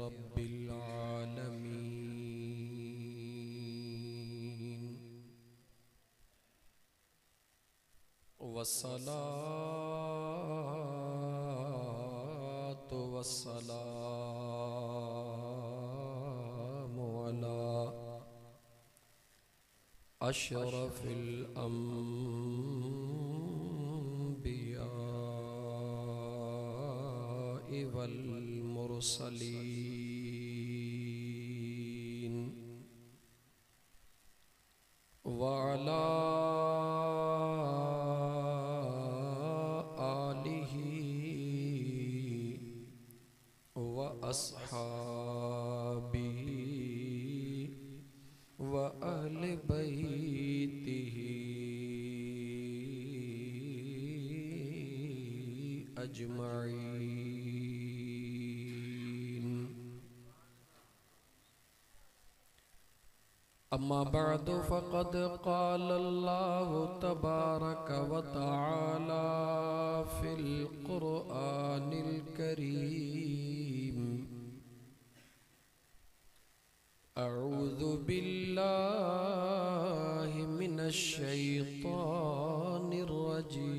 रब्बिल आलमीन। वस्सलातु वस्सलामु अला अशरफिल अंबिया वल मुरसलीन व अला आलिहि व अस्हाबिहि व अहले बैतिहि अजमईन। अम्मा बअदु फ़क़द क़ाल अल्लाहु तबारक व तआला फ़िल क़ुरआनिल करीम। अऊज़ु बिल्लाहि मिनश शैतानिर रजीम।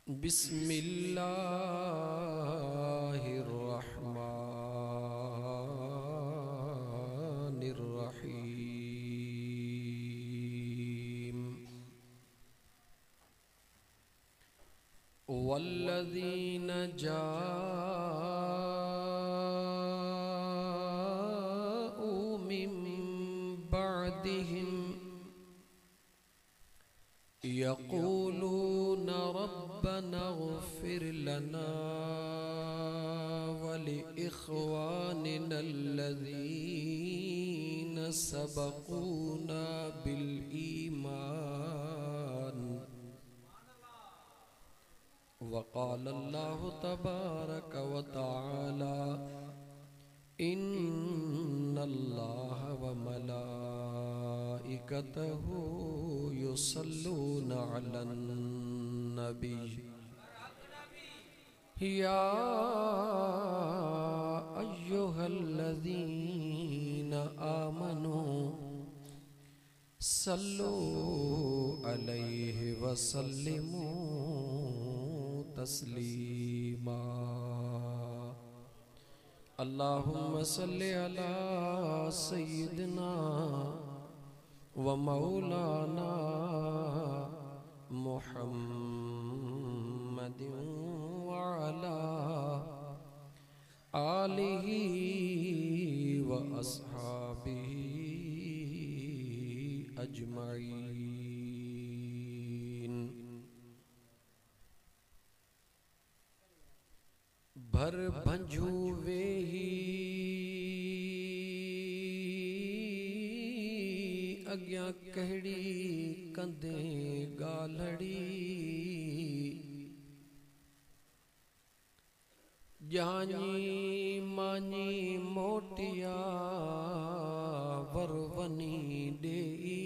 बिस्मिल्लाहिर रहमानिर रहीम। वल्लज़ीन जाऊ मिन बअदिहिम यक़ूलून रब्बना इग़फ़िर लना व लिइख़वानिना अल्लज़ीना सबक़ूना बिल ईमान। वक़ाल अल्लाहु तबारक व तआला इन्नल्लाह व मलाइकतहु युसल्लूना अलन नबी या अय्युहल्लज़ीना आमनू सल्लू अलैहि व सल्लिमू तस्लीमा। अल्लाहुम्मा सल्लि अला सय्यिदिना व मौलाना मुहम्मदिन व अला आलिहि व अस्हाबिहि अजमईन। भर भंजू वेही अग्यां कहड़ी कंदे गालड़ी। जानी मानी मोटिया वरवनी देई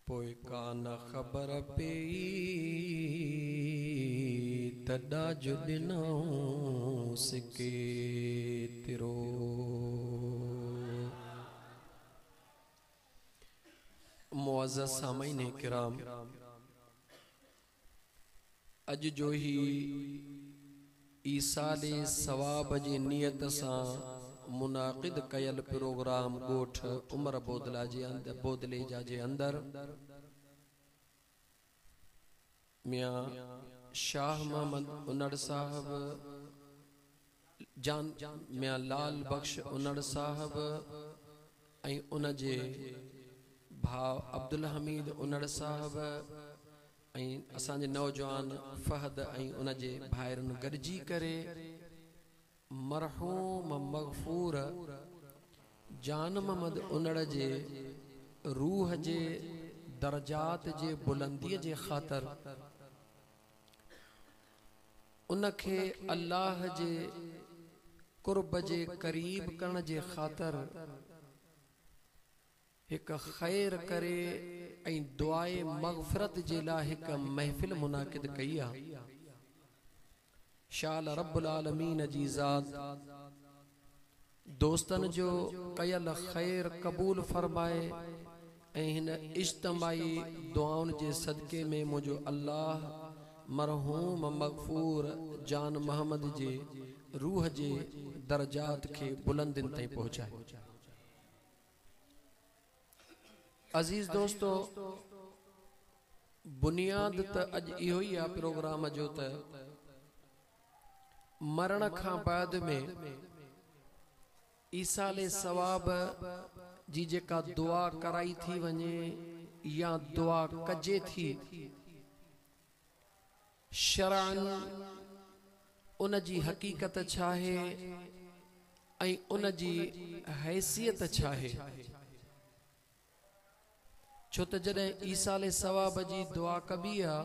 पोइ कान ख़बर पेई तॾा जो ॾिनऊं सिके तिरो। मुअज़्ज़ज़ सामईन किराम, अज जो ही ईसाले सवाब जी नियत सां मुनाक़िद कयल प्रोग्राम ॻोठ उमर बोदलेजा जे अंदर मियां शाह मोहम्मद उनड़ साहब जान मियां लाल बख्श उनड़ साहब ऐं उन जे भाउ अब्दुल हमीद उनड़ साहब ऐं असांजे नौजवान फहद ऐं उन जे भाइरनि गॾिजी करे मरहूम मग़फूर जान मोहम्मद उनड़ जे रूह जे दर्जात जे बुलंदीअ जे ख़ातिर उनखे अल्लाह जे कुर्ब जे करीब करण जे ख़ातिर एक खैर करे ऐं दुआए मग़फ़िरत जे लाइ हिक महफ़िल मुनाक़िद कई आहे। शाल रब्बुल आलमीन जी ज़ात दोस्तन जो कयल ख़ैर क़बूल फरमाए ऐं हिन इज्तिमाई दुआउनि जे सदक़े में मुझो अल्लाह मरहूम मग़फ़ूर जान मोहम्मद जे रूह जे दर्जात के बुलंदिन ताईं पहुंचाए। अजीज दोस्तों, बुनियाद त अज इहो ही आ प्रोग्राम जो त मरण खां बाद में ईसाले सवाब जी जेका दुआ कराई थी वने या दुआ कजे थी, शरअन उन जी हकीकत छा है ऐं उन जी हैसियत छा है। छो त जॾहिं ईसाले सवाब जी दुआ कबी आ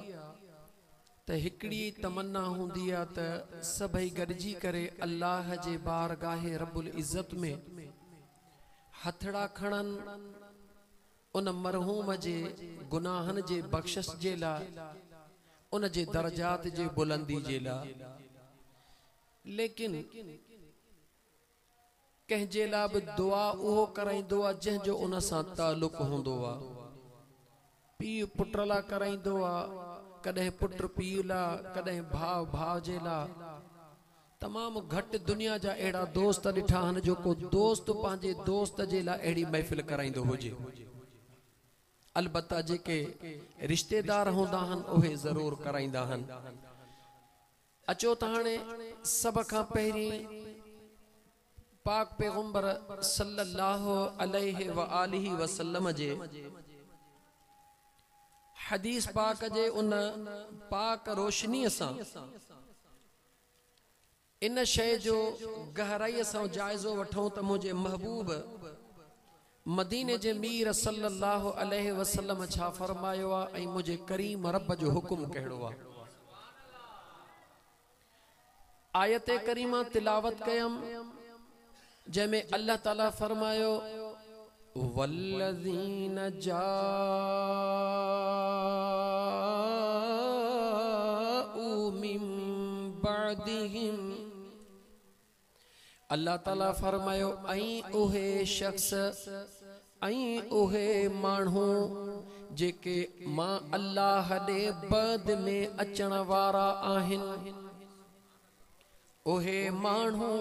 त हिकड़ी तमन्ना हुंदी आ त सभई गॾिजी करे अल्लाह जे बारगाहे रब्बुल इज़्ज़त में हथड़ा खणन उन मरहूम जे गुनाहन जे बख्शिश जे लाइ, उन जे दर्जात जे बुलंदी जे लाइ। लेकिन कंहिंजे लाइ बि दुआ उहो कराईंदो आहे जंहिंजो उन सां ताल्लुक हूंदो आहे। पीउ पुट लाइ कराईंदो आहे, कॾहिं पुट पीउ लाइ, कॾहिं भाउ भाउ जे लाइ। तमामु घटि दुनिया जा अहिड़ा दोस्त ॾिठा आहिनि जो को दोस्त पंहिंजे दोस्त जे लाइ अहिड़ी महफ़िल कराईंदो हुजे। अलबत्ता जेके रिश्तेदार हूंदा आहिनि उहे ज़रूर कराईंदा आहिनि। अचो त हाणे सभ खां पहिरीं पाक पैगंबर सल्लल्लाहु अलैहि व आलिहि वसल्लम जे हदीस पाक जे उन पाक रोशनीअ सां इन शय जो गहराईअ सां जाइज़ो वठूं त मुझे महबूब मदीने जे मीर सल्लल्लाहु अलैहि वसल्लम छा फरमायो आहे ऐं मुझे करीम रब जो हुकुम कहिड़ो आहे। आयत करीमा तिलावत कयम जंहिंमें अल्लाह ताला फरमायो वल्लज़ीन जाऊ मिन बअदिहिम। अल्लाह ताला फरमायो ऐं उहे शख्स ऐं उहे माण्हू जेके मां अल्लाह ॾे बाद में अचण वारा आहिनि, उहे माण्हू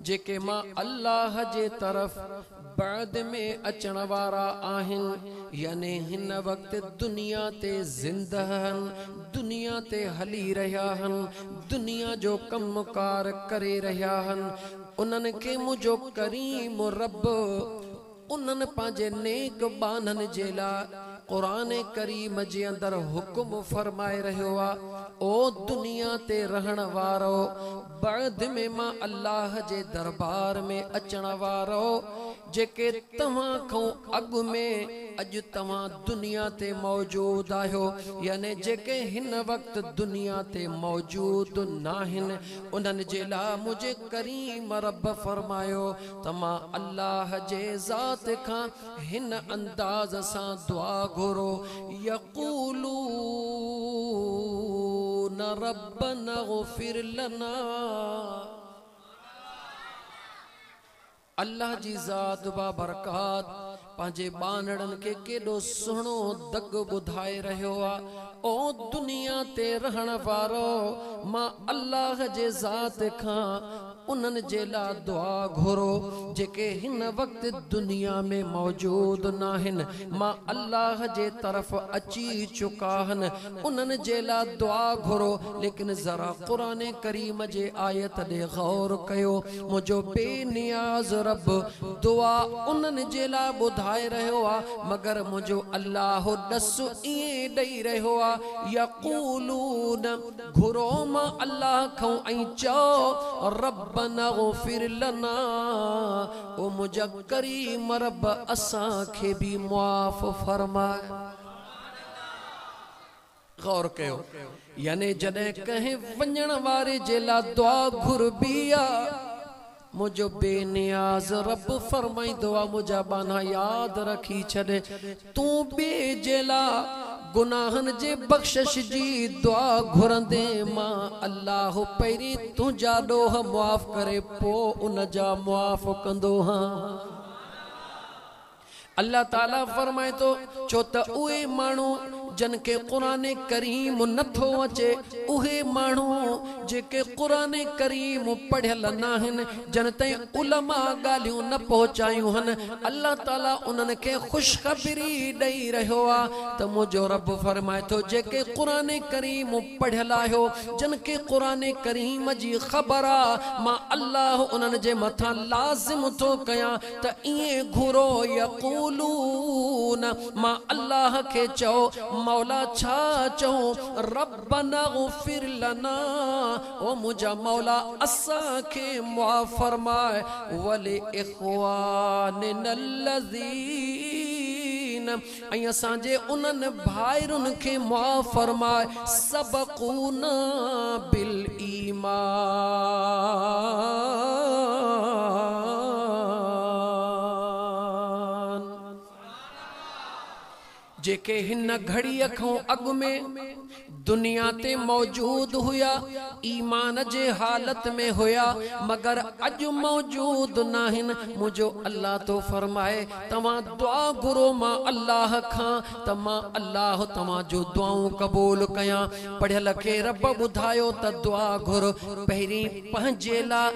जेके मां अल्लाह जे तरफ बाद में अचण वारा आहिनि, यानी हिन वक्त दुनिया ते ज़िंदहन, दुनिया ते हली रहिया हन, दुनिया जो कमकार करे रहिया हन। उन्हनि खे मुझो करीम रब उन्हनि पंहिंजे नेक बानन जे लाइ कुरान करीम जे अंदर हुकुम फरमाए रहियो आहे, ओ दुनिया ते रहण वारो, बाद में मां अल्लाह जे दरबार में अचण वारो, जेके तव्हां खां अॻु में अॼु तव्हां दुनिया ते मौजूद आहियो, यानी जेके हिन वक्त दुनिया ते मौजूद नाहिन, उन्हनि जे लाइ मुझे करीम रब फरमायो त मां अल्लाह जे ज़ात खां हिन अंदाज सां दुआ घुरो। यक़ूलून रब्बना ग़फिर लना। अल्लाह जी ज़ात बाबरकात पंहिंजे बानड़न के केॾो सुहिणो दग ॿुधाए रहियो आहे। ओ दुनिया ते रहण वारो, मां अल्लाह जे ज़ात खां उन्हनि जे लाइ दुआ घुरो जेके हिन वक्त दुनिया में मौजूद नाहिन, मां अल्लाह जे तरफ अची चुका हन, उन्हनि जे लाइ दुआ घुरो। लेकिन ज़रा क़ुरान करीम जे आयत ॾे गौर कयो। मुझो बेनियाज़ रब दुआ उन्हनि जे लाइ ॿुधाए रहियो आहे, मगर मुझो अल्लाह ॾस ईअं ॾेई रहियो आहे, यक़ूलून घुरो मां अल्लाह खां ऐं चओ रब्बना ग़फिर लना, ओ मुझा करीम रब असां खे भी मुआफ़ फरमाए। गौर कयो, यानी जॾहिं कंहिं वञण वारे जे लाइ दुआ घुरबी आहे मुझो बेनियाज रब फरमाई दुआ मुझा बाना याद रखी छड़े तू बेजेला गुनाहन जे बख्शिश जी दुआ घुरंदे मां अल्लाह पहिरी तुझा ॾोह मुआफ़ करे पो उन जा मुआफ़ कंदो हां। अल्लाह ताला फरमाए तो छो त उहे माण्हू जन के कुरान करीम नथो अचे उहे माण्हू जेके कुरान करीम पढ़ियल नाहिन जन ताईं उलमा ॻाल्हियूं न पहुचायूं हन अल्लाह ताला उन्हनि खे ख़ुशख़बरी ॾेई रहियो आहे त मुंहिंजो रब फरमाए थो जेके कुरान करीम पढ़ियल आहियो जन के कुरान करीम जी ख़बर आहे मां अल्लाह उन्हनि जे मथां लाज़िम थो कयां त ईअं घुरो यक़ूलून मां अल्लाह खे चओ मौला छा चऊं रब्बना ग़फिर लना ओ मुझा मौला असां खे मुआफ़ फरमाए वले इख़वानिना लज़ीन ऐं असांजे उन्हनि भाइरुनि खे मुआफ़ फरमाए सबक़ूना बिल ईमान जेके हिन घड़ी खां अॻु में दुनिया ते मौजूद हुआ ईमान जे हालत में हुआ मगर अॼु मौजूद नाहिन मुझो अल्लाह तो फरमाए तव्हां दुआ घुरो मां अल्लाह खां त मां अल्लाह तव्हां जो दुआऊं क़बूल कयां पढ़ियल खे रब ॿुधायो त दुआ घुर पहिरीं पंहिंजे लाइ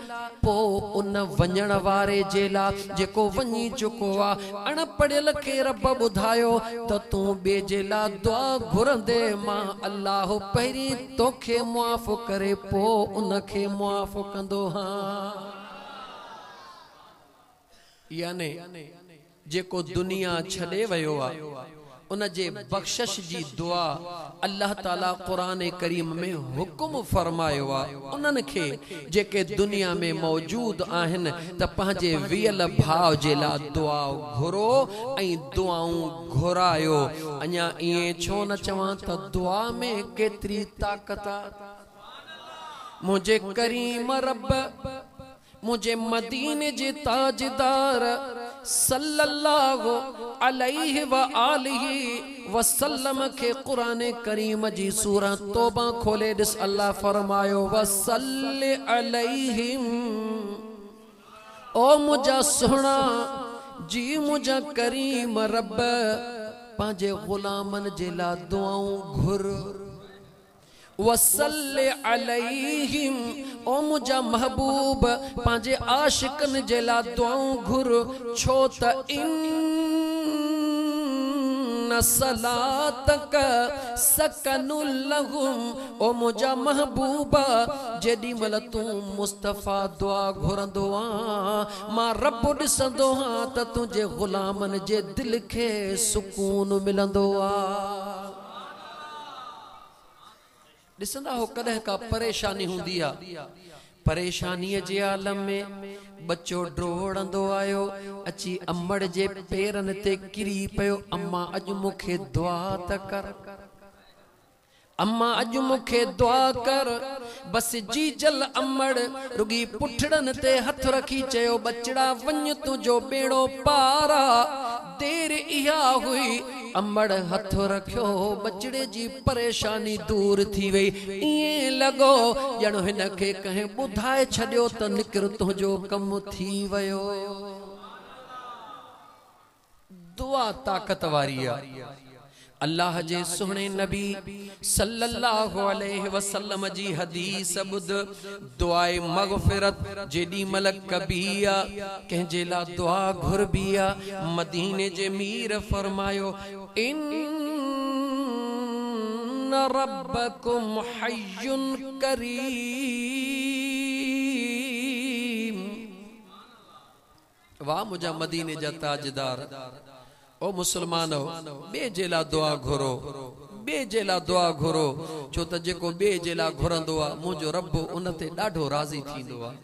पोइ उन वञण वारे जे लाइ जेको वञी चुको आहे अणपढ़ियल खे रब ॿुधायो त तूं ॿिए जे लाइ दुआ घुरंदे मां अल्लाह पहिरीं तोखे मुआफ़ करे पो उनखे मुआफ़ कंदो हां। याने जेको दुनिया छॾे वियो आहे उन जे बख्शिश जी दुआ अल्लाह ताला कुरान करीम में हुक्म फरमायो आहे उन्हनि खे जेके दुनिया में मौजूद आहिनि त पंहिंजे वियल भाव जे लाइ दुआ घुरो ऐं दुआऊं घुरायो। अञा ईअं छो न चवां त दुआ में केतिरी ताक़त आहे। मुझे करीम रब मुझे मदीने जे ताजदार सल्लल्लाहु अलैहि व आलिहि वसल्लम के कुरान करीम जी सूरह तौबा खोले ॾिस अल्लाह फरमायो वसल्लि अलैहिम ओ मुझा सुहणा जी मुझा करीम रब पंहिंजे गुलामन जे लाइ दुआऊं घुर वसल्ले अलैहिम ओ मुझा महबूब पांजे आशिकन जे लाइ दुआऊं घुर छो त इन सलातक सकनुल लहुम ओ मुझा महबूबा जेडी मल तू मुस्तफा दुआ घुरंदो आ मां रब ॾिसंदो हां त तुंहिंजे गुलामन जे दिल खे सुकून मिलंदो आ। ॾिसंदा हो कॾहिं का परेशानी हूंदी आहे परेशानीअ जे आलम में बच्चो डोड़ंदो आयो अची अम्मड़ जे पेरनि ते किरी पियो अम्मा अॼु मूंखे दुआ त कर अम्मा अॼु मूंखे दुआ कर बस जी जल अम्मड़ रुगी पुठड़नि ते हथ रखी चयो बचड़ा वञ तुंहिंजो बेड़ो पारा देर इहा हुई अम्मड़ हथ रखियो बचड़े जी परेशानी दूर थी वई ईअं लॻो ॼण हिन खे कंहिं ॿुधाए छॾियो त निकिर तुंहिंजो कमु थी वियो। दुआ ताक़त वारी आहे। अल्लाह जे सुहणे नबी सल्लल्लाहु अलैहि वसल्लम जी हदीस ॿुध दुआए मग़फ़िरत जेॾी महिल कबी आहे कंहिंजे लाइ दुआ घुरबी आहे मदीने जे मीर फरमायो इन्न रब्बकुम हय्युन करीम। वाह मुझा मदीने जा ताजदार ओ मुसलमानो बे जे लाइ दुआ घुरो बे जे लाइ दुआ घुरो छो त जेको बे जे लाइ घुरंदो आहे मुंहिंजो रब उन ते ॾाढो राज़ी थींदो आहे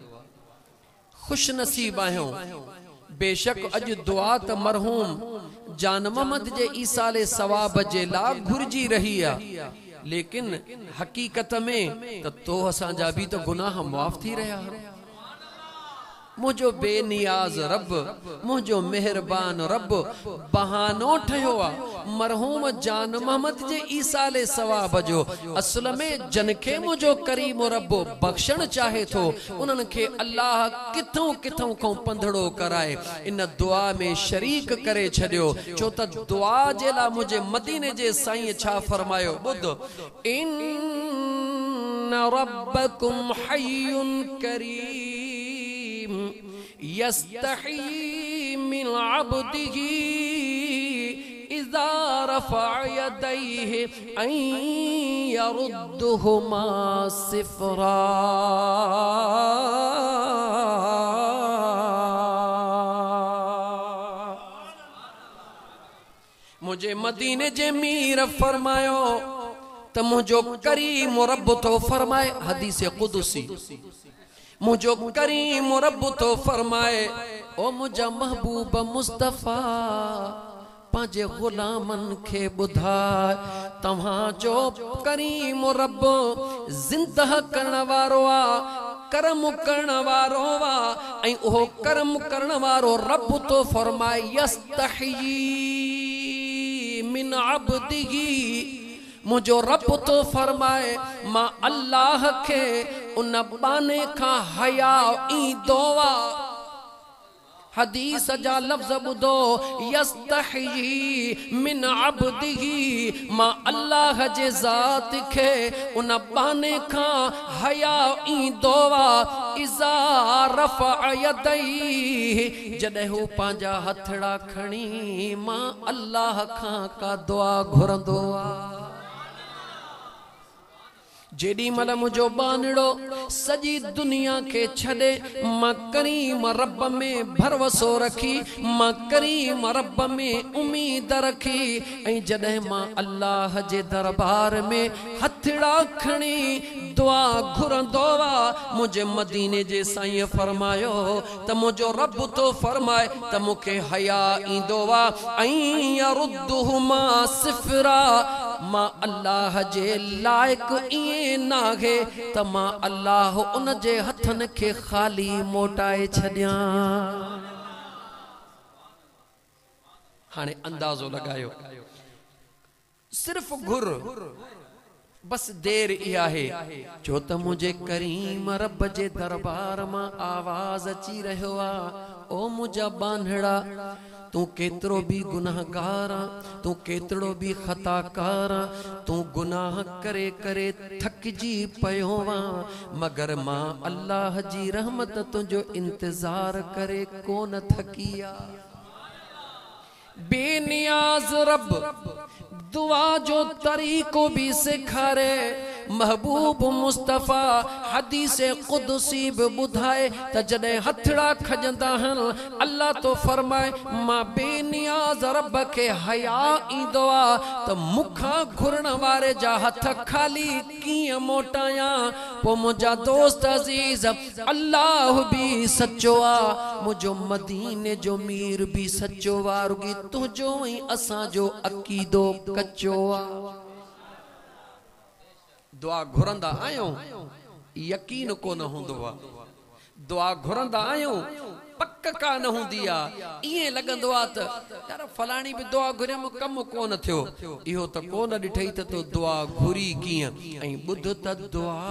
खुश नसीब आहियूं। बेशक अॼु दुआ त मरहूम जान मोहम्मद जे ईसाले सवाब जे लाइ घुरजी रही आहे लेकिन हकीकत में त तो असांजा बि त गुनाह मुआफ़ थी रहिया मुझो बेनियाज रब, मुझो मेहरबान रब बहानो ठयो आ मरहूम जान मोहम्मद जे ईसाले सवाब जो। असल में जनखे मुझो करीम रब बख्शण चाहे थो उन्हनि खे अल्लाह किथों किथों को पंधड़ो कराए इन दुआ में शरीक करे छड़ियो। छो त दुआ जे ला मुझे मदीने जे साईं छा फरमायो बुध, इन्ना रब्बकुम हय्युन करीम यस्तही मिन अब्दिही इज़ा रफ़अ यदैहि अन यरुद्दुहुमा सिफ़रा। मुझे मदीने जे मीर फरमायो त मुझो करीम रब तो फरमाए, हदीस कुदसी मुझो करीम रब तो फरमाए, ओ मुझा महबूब मुस्तफा पांजे गुलामन के बुधाए तव्हां जो करीम रब जिंदा करण वारो आ, करम करण वारो आ, ऐं उहो करम करण वारो रब तो फरमाए यस्तही मिन अब्दिही, मुझो रब तो फरमाए मां अल्लाह के उन बाने का हया ईंदो आ। हदीस जा लफ्ज़ बुधो, यस्तही मिन अब्दिही, मां अल्लाह जे ज़ात के उन बाने का हया ईंदो आ। इज़ा रफ़अ यदैहि, जॾहिं हू पंहिंजा हथड़ा खणी मां अल्लाह खां का दुआ घुरंदो आ। जेडी मल मुझो बानड़ो सजी दुनिया के छड़े मां करीम रब में भरवसो रखी, मां करीम रब में उम्मीद रखी, ऐं जॾहिं मां अल्लाह जे दरबार में हथड़ा खणी दुआ घुरंदो आ। मुझे मदीने जे साईं फरमायो त मुझो रब तो फरमाए त मुखे हया ईंदो आ, ऐं यरुद्दुहुमा सिफ़रा, मां अल्लाह जे लायक इए नाहे त मां अल्लाह उन जे हथन के खाली मोटाए छड़िया। हाने अंदाजो लगायो, सिर्फ घुर बस देर इहा है जो त मुझे करीम रब जे दरबार मां आवाज अची रहियो आ, ओ मुझा बांधड़ा तू केतरो भी गुनाहगार, तू केतरो भी खताकार, तू गुनाह करे करे थकजी पयो वा, मगर मां अल्लाह जी रहमत तुझो इंतजार करे कोन थकिया। बेनियाज रब दुआ जो तरीको भी सिखारे, महबूब मुस्तफा हदीस कुदसी भी बुधाए त जडे हथड़ा खजंदा हन अल्लाह तो फरमाए मां बेनियाज रब के हया ईंदो आ त मुखा घुरण वारे जा हथ खाली कीअं मोटाया। पो मुझा दोस्त अजीज अल्लाह भी सच्चो आ, मुझो मदीने जो मीर भी सच्चो आ, रुगी तुझो ही असा जो अकीदो कच्चो आ। दुआ घुरंदा आयो यकीन कोन हुंदो आ, दुआ घुरंदा आयो पक का न हुंदी आ, इए लगंदो आ त यार फलाणी भी दुआ घुरम कम कोन थियो, इहो त कोन ॾिठई त तो दुआ घुरी कीअं। ऐं बुध त दुआ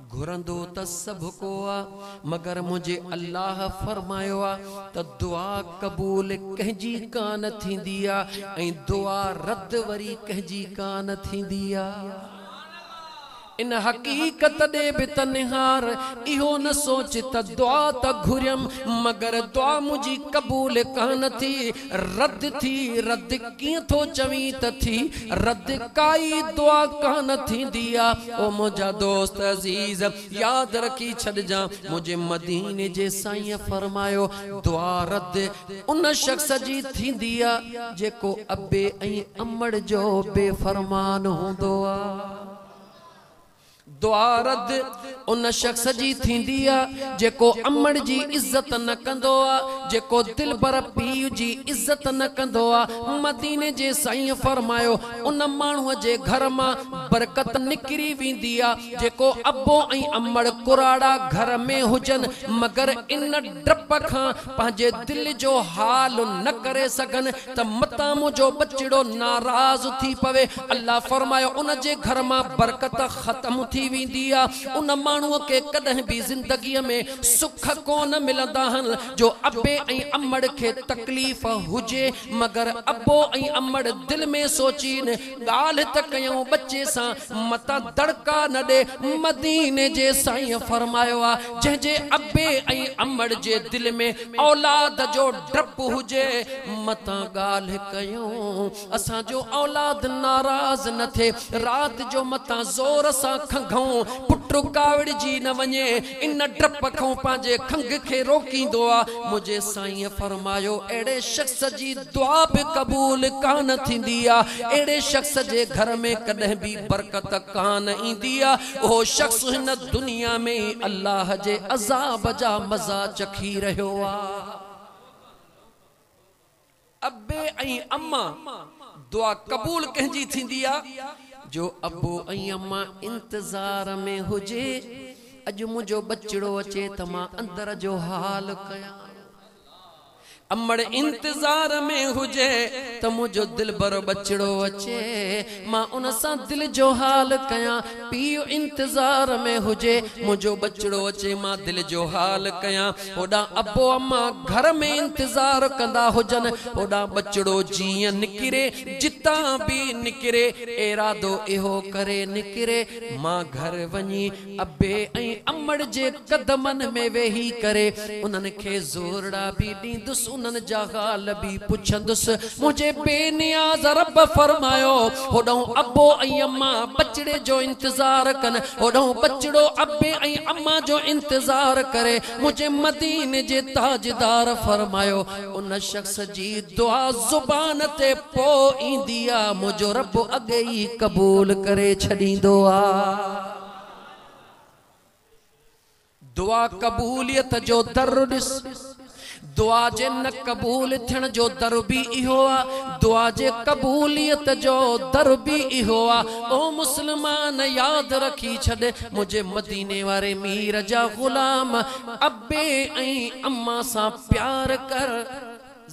घुरंदो त सब को आ, मगर मुझे अल्लाह फरमायो आ त दुआ कबूल कहजी कान थींदी आ, ऐं दुआ रद्द वरी कहजी कान थींदी आ। इन हकीकत दे भी तनिहार इहो न सोच त दुआ त घुरम मगर दुआ मुझी कबूल कान थी, रद्द थी, रद्द किए थो चवी त थी, रद्द काई दुआ कान थींदी आ। ओ मुझा दोस्त अजीज याद रखी छॾजा, मुझे मदीने जे साईं फरमायो दुआ रद्द उन शख्स जी थींदी आ जेको अबे ऐं अमड़ जो बेफरमान हूंदो आ। दुआ रद्द उन शख्स जी थींदी आ जेको अमड़ जी इज्जत न कंदो आ, जेको दिल बर पीउ जी इज्जत न कंदो आ मदीने जे साईं फरमायो उन माण्हूअ जे घर मां बरकत निकिरी वेंदी आ जेको अबो ऐं अमड़ कुराड़ा घर में हुजन मगर इन डप खां पंहिंजे दिल जो हाल न करे सघन त मता मुंहिंजो बचड़ो नाराज थी पवे अल्लाह फरमायो उन जे घर मां बरकत खत्म थी वेंदी आ उन माण्हूअ के कदह भी जिंदगी में सुख कोन मिलंदा हन जो अबे ऐं अमड़ के तकलीफ हुजे मगर अबो ऐं अमड़ दिल में सोचीन गाल त कयूं बच्चे सा मता दड़का न दे मदीने जे साईं फरमायो आ जे अबे ऐं अमड़ जे दिल में औलाद जो डप हुजे मता गाल कयूं असा जो औलाद नाराज न थे रात जो मता जोर सा खंघऊं पुट्रो कावड़ जी न वने इन डप खां पांजे खंग के रोकींदो आ मुझे साईं फरमायो एड़े शख्स जी दुआ भी कबूल कान थींदी आ एड़े शख्स जे घर में कदे भी बरकत कान इंदी आ ओ शख्स इन दुनिया में अल्लाह जे अजाब जा मजा चखी रहो आ अब्बे ऐं अम्मा दुआ कबूल कंहिंजी थींदी आ जो अबो ऐं अम्मा इंतजार में हुजे अज मुझो बचड़ो अचे त मां अंदर जो हाल कया अमड़ इंतजार में हुजे त मुझो दिल बर बचड़ो अचे मां उन सा दिल जो हाल कया पियो इंतजार में हुजे मुझो बचड़ो अचे मां दिल जो हाल कया ओडा अबो अम्मा घर में इंतजार कंदा हुजन ओडा बचड़ो जीअं निकिरे जिता भी निकिरे इरादो इहो करे निकिरे मां घर वञी अबे ऐं अमड़ जे कदमन में वेही करे उन्हनि खे ज़ोरड़ा भी ॾींदुसि उन्हनि जा हाल भी पुछंदुस मुझे बेनियाज रब फरमायो होडो अबो ऐं अम्मा बचड़े जो इंतजार कन होडो बचड़ो अबे ऐं अम्मा जो इंतजार करे मुझे मदीने जे ताजदार फरमायो उन शख्स जी दुआ जुबान ते पो इंदी आ मुझो रब अगे ही कबूल करे छडींदो आ दुआ कबूलियत जो दर ॾिस दुआ जे न कबूल थियण जो दर भी इहो आ दुआ जे कबूलियत जो दर भी इहो आ ओ मुसलमान याद रखी छॾ मुझे मदीने वारे मीर जा गुलाम अबे ऐं अम्मा सा प्यार कर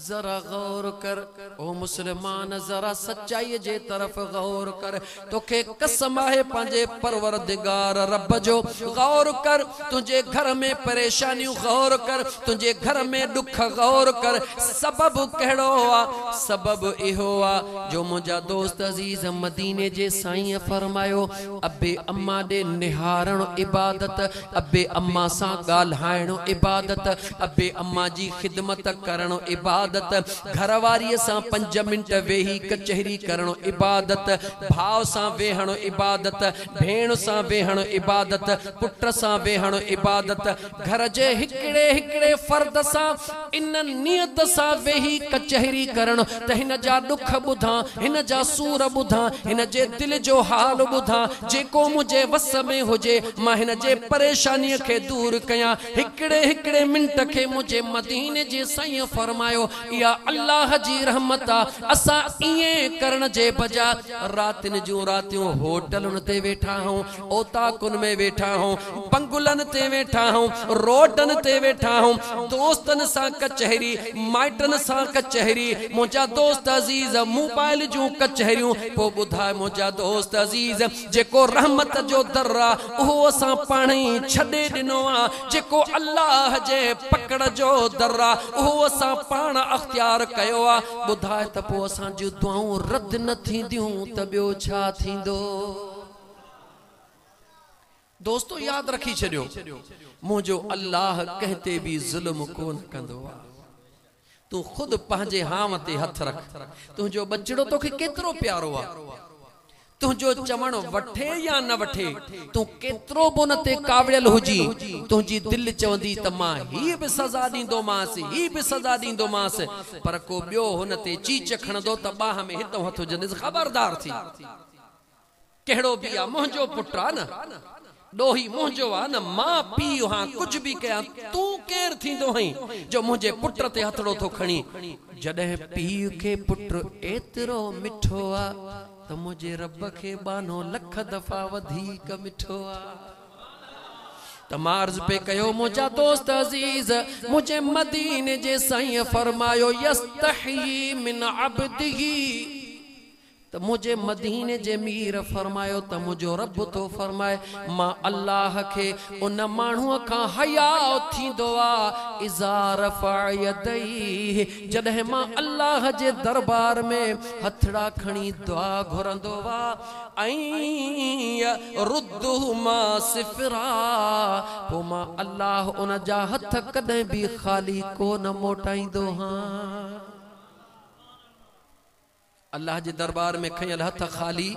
जरा गौर कर ओ मुसलमान जरा सच्चाई जे तरफ गौर कर तोखे कसम है पांजे परवरदिगार रब जो गौर कर तुझे घर में परेशानियों गौर कर तुझे घर में दुख गौर कर सबब कहिड़ो आ सबब इहो आ जो मुझा दोस्त अजीज मदीने जे साईं फरमायो अबे अम्मा दे निहारण इबादत अबे अम्मा सा गाल्हाइणो इबादत अबे अम्मा जी खिदमत करणो इबादत घरवारी सा 5 मिनट वेही कचहरी करणो इबादत भाव सा वेहणो इबादत भेण सा वेहणो इबादत पुट सा वेहणो इबादत घर जे हिकड़े हिकड़े फर्द सा इन नियत सा वेही कचहरी करण त हिन जा दुख बुधा हिन जा सूर बुधा हिन जे दिल जो हाल बुधा जेको मुझे वस में हुजे मां हिन जे परेशानी के दूर कया हिकड़े हिकड़े मिनट के मुझे मदीने जे साईं फरमायो या अल्लाह जी रहमत असा इए करण जे बजा रातिन जो रातियों होटलन ते वेठा हूं ओताकुन में वेठा हूं बंगुलन ते वेठा हूं रोडन ते वेठा हूं दोस्तन सा कचहरी माइटन सा कचहरी मुझा दोस्त अजीज मोबाइल जो कचहरियों पो बुधा मुझा दोस्त अजीज जेको रहमत जो दर्रा ओ असा पाणी छडे दिनो आ जेको अल्लाह जे पकड़ जो दर्रा ओ असा पाण अख्तियार कयो आ बुधाए त पो असा जो दुआऊं रद न थींदियूं त बियो छा थींदो दोस्तों याद रखी छड़ियो मुझो अल्लाह कहते भी जुल्म कोन कंदो आ तू खुद पंहिंजे हाव ते हथ रख तुझो बचड़ो तोखे केतिरो प्यारो आ तुझो चवण वठे या न वठे तू केतिरो बोन ते कावड़ियल हुजी तुझी दिल चवंदी त मां ही भी सजा दींदो मास ही भी सजा दींदो मास पर को बियो हुन ते चीच खणदो त बाह में हितो हथ जने खबरदार थी केड़ो भी आ मुंहिंजो पुट आ न डोही मुंहिंजो आ न मां पीउ हां कुछ भी कया तू केर थींदो हई जो मुझे पुत्र ते हथड़ो तो खणी जडे पीउ के पुत्र एतरो मिठो आ त मुझे रब के बानो लख दफा वधिक मिठो आ तमार्ज पे कयो मुझा दोस्त अजीज मुझे मदीने जे साईं फरमायो यस्तही मिन अब्दिही तो मुझे मदीने जे मीर फरमायो तो मुझो रब तो फरमाए मां अल्लाह के उन माण्हूअ खां हया थींदो आ इज़ा रफ़अ यदैहि जॾहिं मां अल्लाह जे दरबार में हथड़ा खणी दुआ घुरंदो वा ऐं रुद्दुहुमा सिफ़रा पोइ मां अल्लाह उन जा हथ कॾहिं भी खाली कोन मोटाईंदो हां अल्लाह जे दरबार में खयल हथ खाली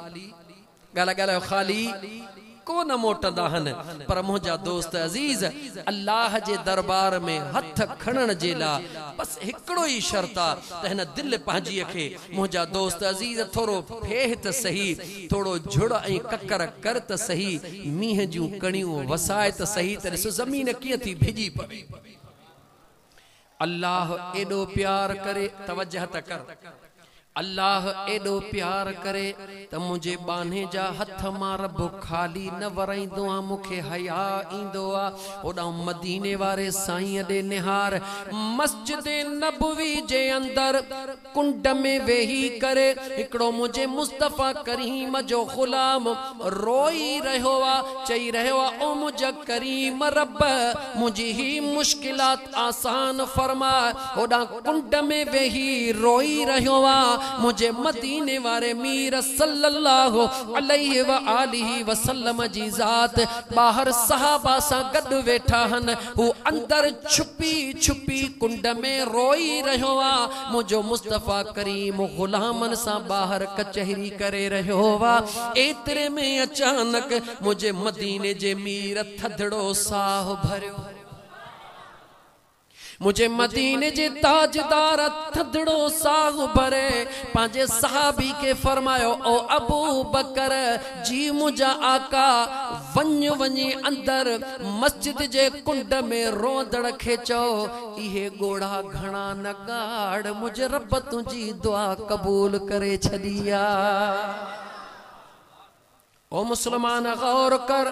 गाला गाला खाली को न मोटंदा हन पर मुझा दोस्त अजीज अल्लाह जे दरबार में हथ खणन जे ला बस हिकड़ो ही शर्त आ त हिन दिल पंहिंजी खे मुझा दोस्त अजीज थोरो फेह त सही थोरो झुड़ ऐं ककर कर त सही मींह जूं कणियूं वसाए त सही त ॾिस ज़मीन कीअं थी भिजी पवे अल्लाह एडो प्यार करे तवज्जह त कर अल्लाह एडो प्यार करे त मुझे बाने जा हथ मां रब खाली न वराइंदो आ मुखे हया इंदो आ ओडा मदीने वारे साईं दे निहार मस्जिद नबवी जे अंदर कुंड में वेही करे एकड़ो मुझे मुस्तफा करीम जो गुलाम रोई रहो आ चई रहो आ ओ मुझ करीम रब मुझी ही मुश्किलात आसान फरमा ओडा कुंड में वेही रोई रहो आ मुझे मदीने वारे मीर सल्लल्लाहु अलैहि व आलिहि वसल्लम जी जात बाहर सहाबा सा गड वेठा हन हु अंदर छुपी छुपी कुंड में रोई रहो आ मुझो मुस्तफा करीम गुलामन सा बाहर कचहरी करे रहो वा एतरे में अचानक मुझे मदीने जे मीर थधड़ो साह भरियो मुझे मदीने जे ताजदार थधड़ो साह भरे पांजे सहाबी के फरमायो ओ अबू बकर जी मुझा आका वञ वञी अंदर मस्जिद जे कुंड में रोंदड़ खे चओ इहे गोड़ा घणा नगाड़ मुझे रब तुझी दुआ कबूल करे छदिया ओ मुसलमान गौर कर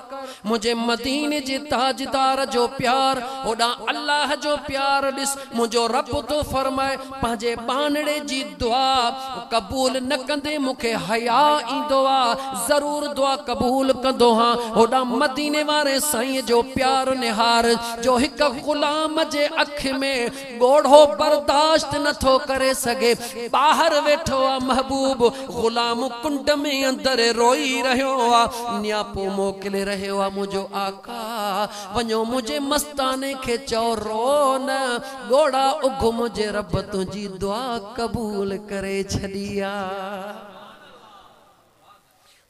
मुझे मदीने जे ताजदार जो प्यार ओडा अल्लाह जो प्यार दिस मुझो रब तो फरमाए पांजे बानड़े जी दुआ कबूल न कंदे मुखे हया इंदो आ जरूर दुआ कबूल कंदो हां ओडा मदीने वारे साईं जो प्यार निहार जो हिक गुलाम जे अख में गोढ़ो बर्दाश्त न थो करे सके बाहर वेठो आ महबूब गुलाम कुंड में अंदर रोई रहो न्यापो मोकले रहे वा मुझो आका वञो मुझे मस्ताने के चो रोन गोड़ा उग मुझे रब तुझी दुआ कबूल करे छदिया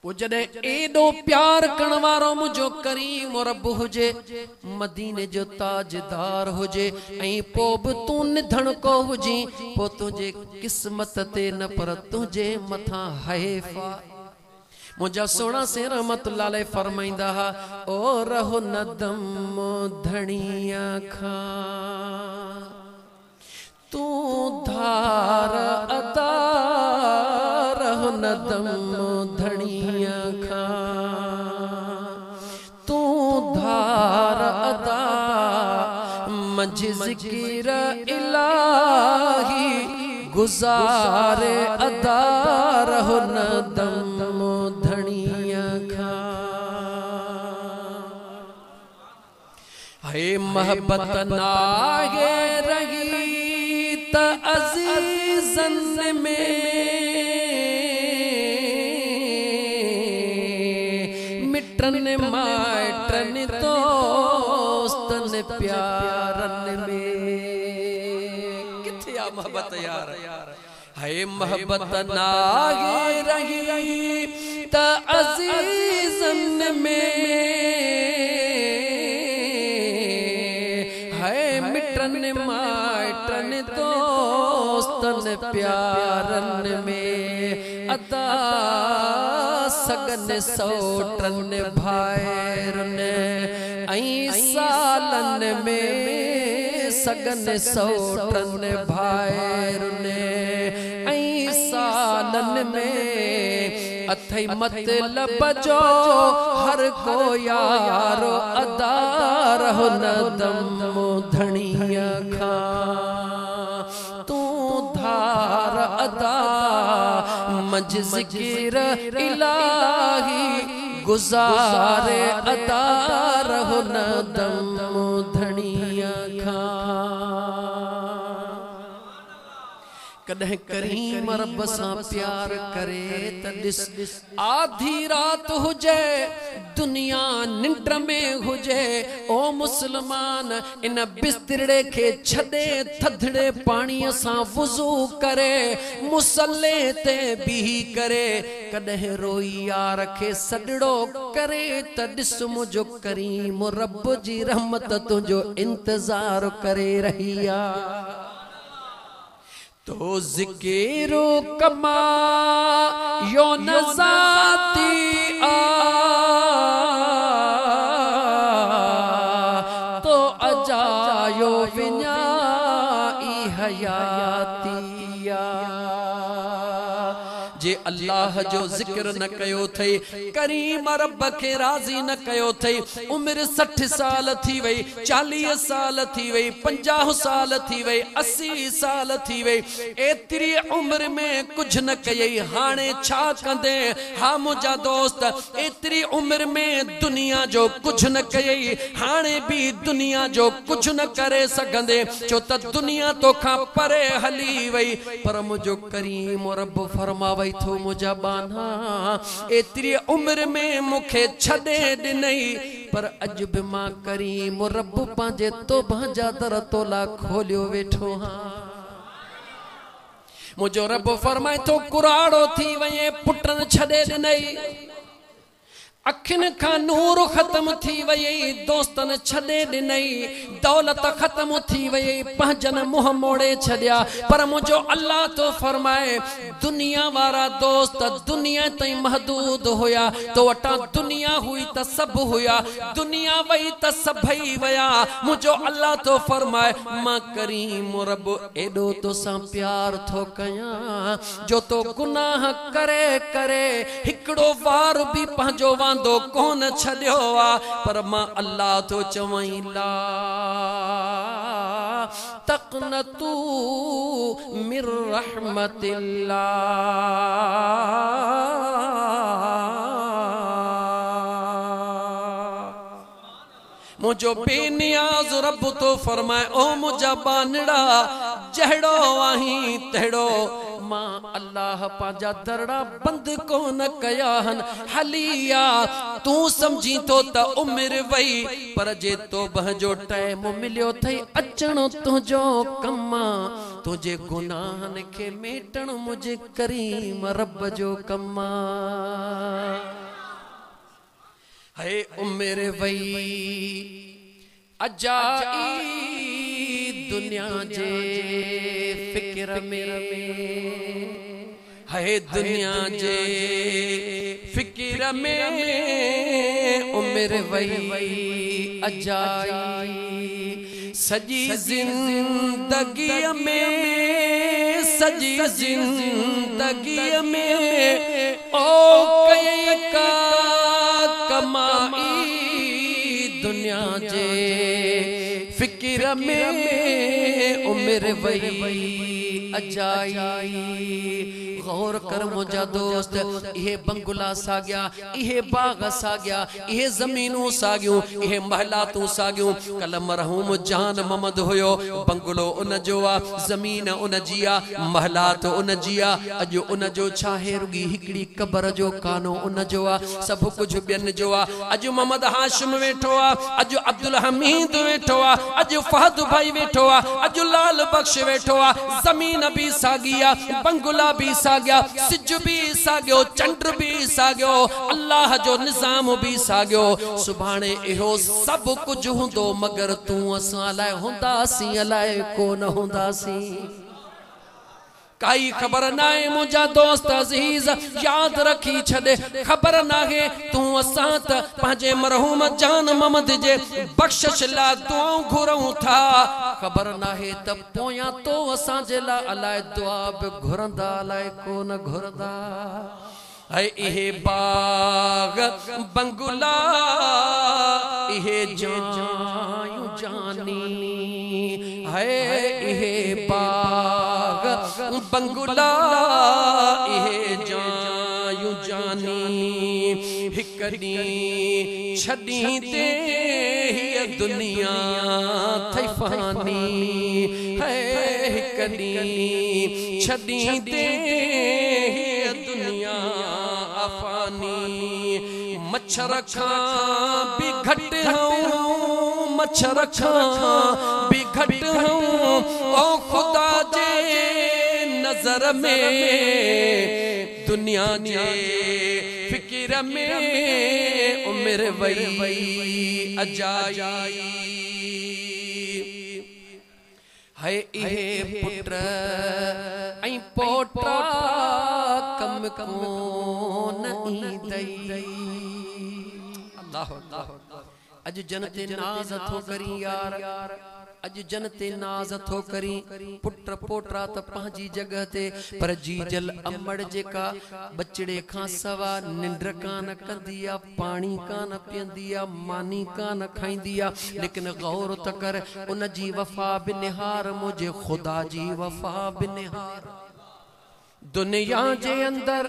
वो जडे एडो प्यार करण वारो मुझो करीम रब हुजे मदीने जो ताजदार हुजे ऐं पो भी तू निधन को हुजी पो तुझे किस्मत ते न पर तुझे मथा हैफा मुझा सोना से रहमतुल्लाह अलैह फरमाइंदा ओ रहो नदम धनिया खा तू धार अदा रहो नदम धनिया खा तू धार अदा मंझ जिक्र इलाही गुजारे अदा रहो नदम धनिया खा है मोहब्बत नागे रही त अजीजन में मिटन माटन दोस्तन प्यारन में किथे आ मोहब्बत यार है मोहब्बत नागे रही त अजीजन में है मिटन माटन दोस्तन प्यारन में अदा सगन सौटन भाइरन ऐं सालन में सगन सौटन भाइरन ऐं सालन में अथई मतलब जो हर को यारो अदा रहो न दम धणिया खां तू धार अदा मज ज़िक्र इलाही गुज़ारे अदा रहो न दम धणिया खां कदह करीम रब सां प्यार करे त ॾिस आधी रात हुजे दुनिया निंड में हुजे ओ मुसलमान इन बिस्तरे के छदे थधड़े पानी सां वुज़ू करे मुसल्ले ते बीही करे कदह रोई यार के सडड़ो करे त ॾिस मुझो करीम रब जी रहमत तुझो इंतजार करे रही आ तो ज़िक्र कमा यो नज़ाती आ तो अजायो विन्या ई हयाती आ जे अल्लाह जो ज़िक्र न कयो थई करीम रब के राज़ी न कयो थई उम्र 60 साल थी वई 40 साल थी वई 50 साल थी वई 80 साल थी वई एतरी उम्र में कुछ न कयई हाणे छा कंदे हा मुझा दोस्त एतरी उम्र में दुनिया जो कुछ न कयई हाणे भी दुनिया जो कुछ न करे सगंदे छो त दुनिया तो खां परे हली वई पर मुझो करीम रब फरमावई थो मुझा बाना एतरी उम्र में मुखे छदे दिनई पर अज भी मां करीम रब पांजे तो भांजा दर तोला खोलियो वेठो हां मुझो रब फरमाए तो कुराड़ो थी वये पुटन छदे दिनई अखिन का नूर खत्म थी वई दोस्तन छदे दिनई दौलत खत्म थी वई पंजन मुंह मोड़े छदिया पर मुझो अल्लाह तो फरमाए दुनिया वारा दोस्त दुनिया तई महदूद होया तो वटा दुनिया हुई त सब होया दुनिया वई त सभई वया मुझो अल्लाह तो फरमाए मां करीम रब एडो तो सा प्यार थो कया जो तो गुनाह करे करे हिकड़ो वार भी पंजो दो कौन छड़ियो आ पर मां अल्लाह तो चवई ला तक़नतू मिर रहमतिल्लाह मुझो बेनियाज रब तो फरमाए ओ मुझा बानड़ा जहड़ो आही तहड़ो मां अल्लाह पाजा दरड़ा बंद को न कया हन हलिया तू समझी तो त उम्र वई पर जे तो बहजो टाइम मिलियो थई अचणो तुझो कमा तुझे गुनाहन के मेटण मुझे करीम रब जो कमा है उम्र वई अजाई दुनिया जे फिक्र में है दुनिया जे फिक्र में उम्र वई अजाई सजी जिंदगी में सजी जिंदगी में ओ कई का कमाई दुनिया जे फिक्र में उम्र वई अजाई गौर कर मुझा दोस्त ये बंगला सा गया ये बाग सा गया ये जमीनों सा गयो ये महलातों सा गयो कल मरहूम जान मोहम्मद होयो बंगलो उन जो आ जमीन उन जिया महलात उन जिया अजो उन जो छाहे रुगी हिकड़ी कब्र जो कानो उन जो आ सब कुछ बियन जो आ अजो मोहम्मद हाशिम वेठो आ अजो अब्दुल हमीद वेठो आ अजो फहद भाई वेठो आ अजो लाल बख्श वेठो आ जमीन भी सागिया बंगला भी सागिया सिज भी सागियो चंद्र भी सागियो अल्लाह जो निजाम भी सागियो सुभाणे इहो सब कुछ हुंदो मगर तू असां लाए हुंदासी अलाए कोन हुंदासी काई खबर नाए मुझा दोस्त अजीज याद रखी छदे खबर नाहे तू असां त पंहिंजे मरहूम जान ममद जे बख्शिश ला दुआऊं घुरऊं था खबर नाहे त पोयां तो असां जे ला अलाए दुआ बि घुरंदा अलाए कोन घुरंदा है इहे बाग बंगुला इहे जायूं जानी है इहे बाग बंगुला इहे जायूं जानी हिक ॾींहुं छॾी ते हीअ दुनिया थई फानी है हिक ॾींहुं छॾी ते हीअ दुनिया अफानी मच्छर खां भी घट हूं मच्छर खां भी घट हूं ओ खुदा जे नजर में दुनिया जे फिक्र में उम्र वई अजाई है इहे पुट ऐं पोटा कम कोन ईंदई अल्लाह अज जनते नाज़ थो करी यार अज जनते नाज़ थो करी पुट पोटरा त पंहिंजी जगह ते पर जी जल अमड़ जेका बचड़े खां सवा निंड कान कंदी आ पानी कान पींदी आ मानी कान खाईंदी आ लेकिन गौर त कर उन जी वफा बिनिहार मुझे खुदा जी वफा बिनिहार दुनिया जे अंदर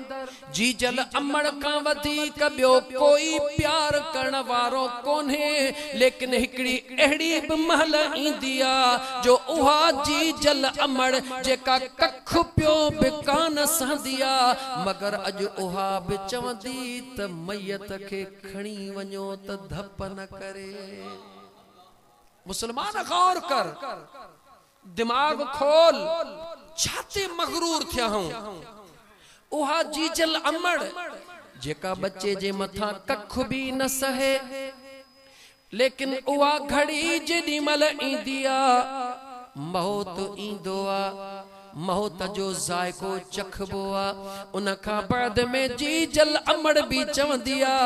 जी जल अमड़ का वधीक ॿियो कोई प्यार करण वारो कोन्हे लेकिन हिकड़ी अहिड़ी बि महल ईंदी आ जो उहा जी जल अमड़ जेका कख पियो बि कान सहंदी आ मगर अॼु उहा बि चवंदी त मैयत खे खणी वञो त धप न करे मुसलमान गौर कर दिमाग खोल छाते मगरूर थिया हूं उहा जी जल अमड़ जेका बच्चे जे मथा कख भी न सहे लेकिन उहा घड़ी जेडी मल ईंदी आ मौत ईंदो आ मौत जो जायको चखबो आ उन खां बाद में जी जल अमड़ भी चवंदी आ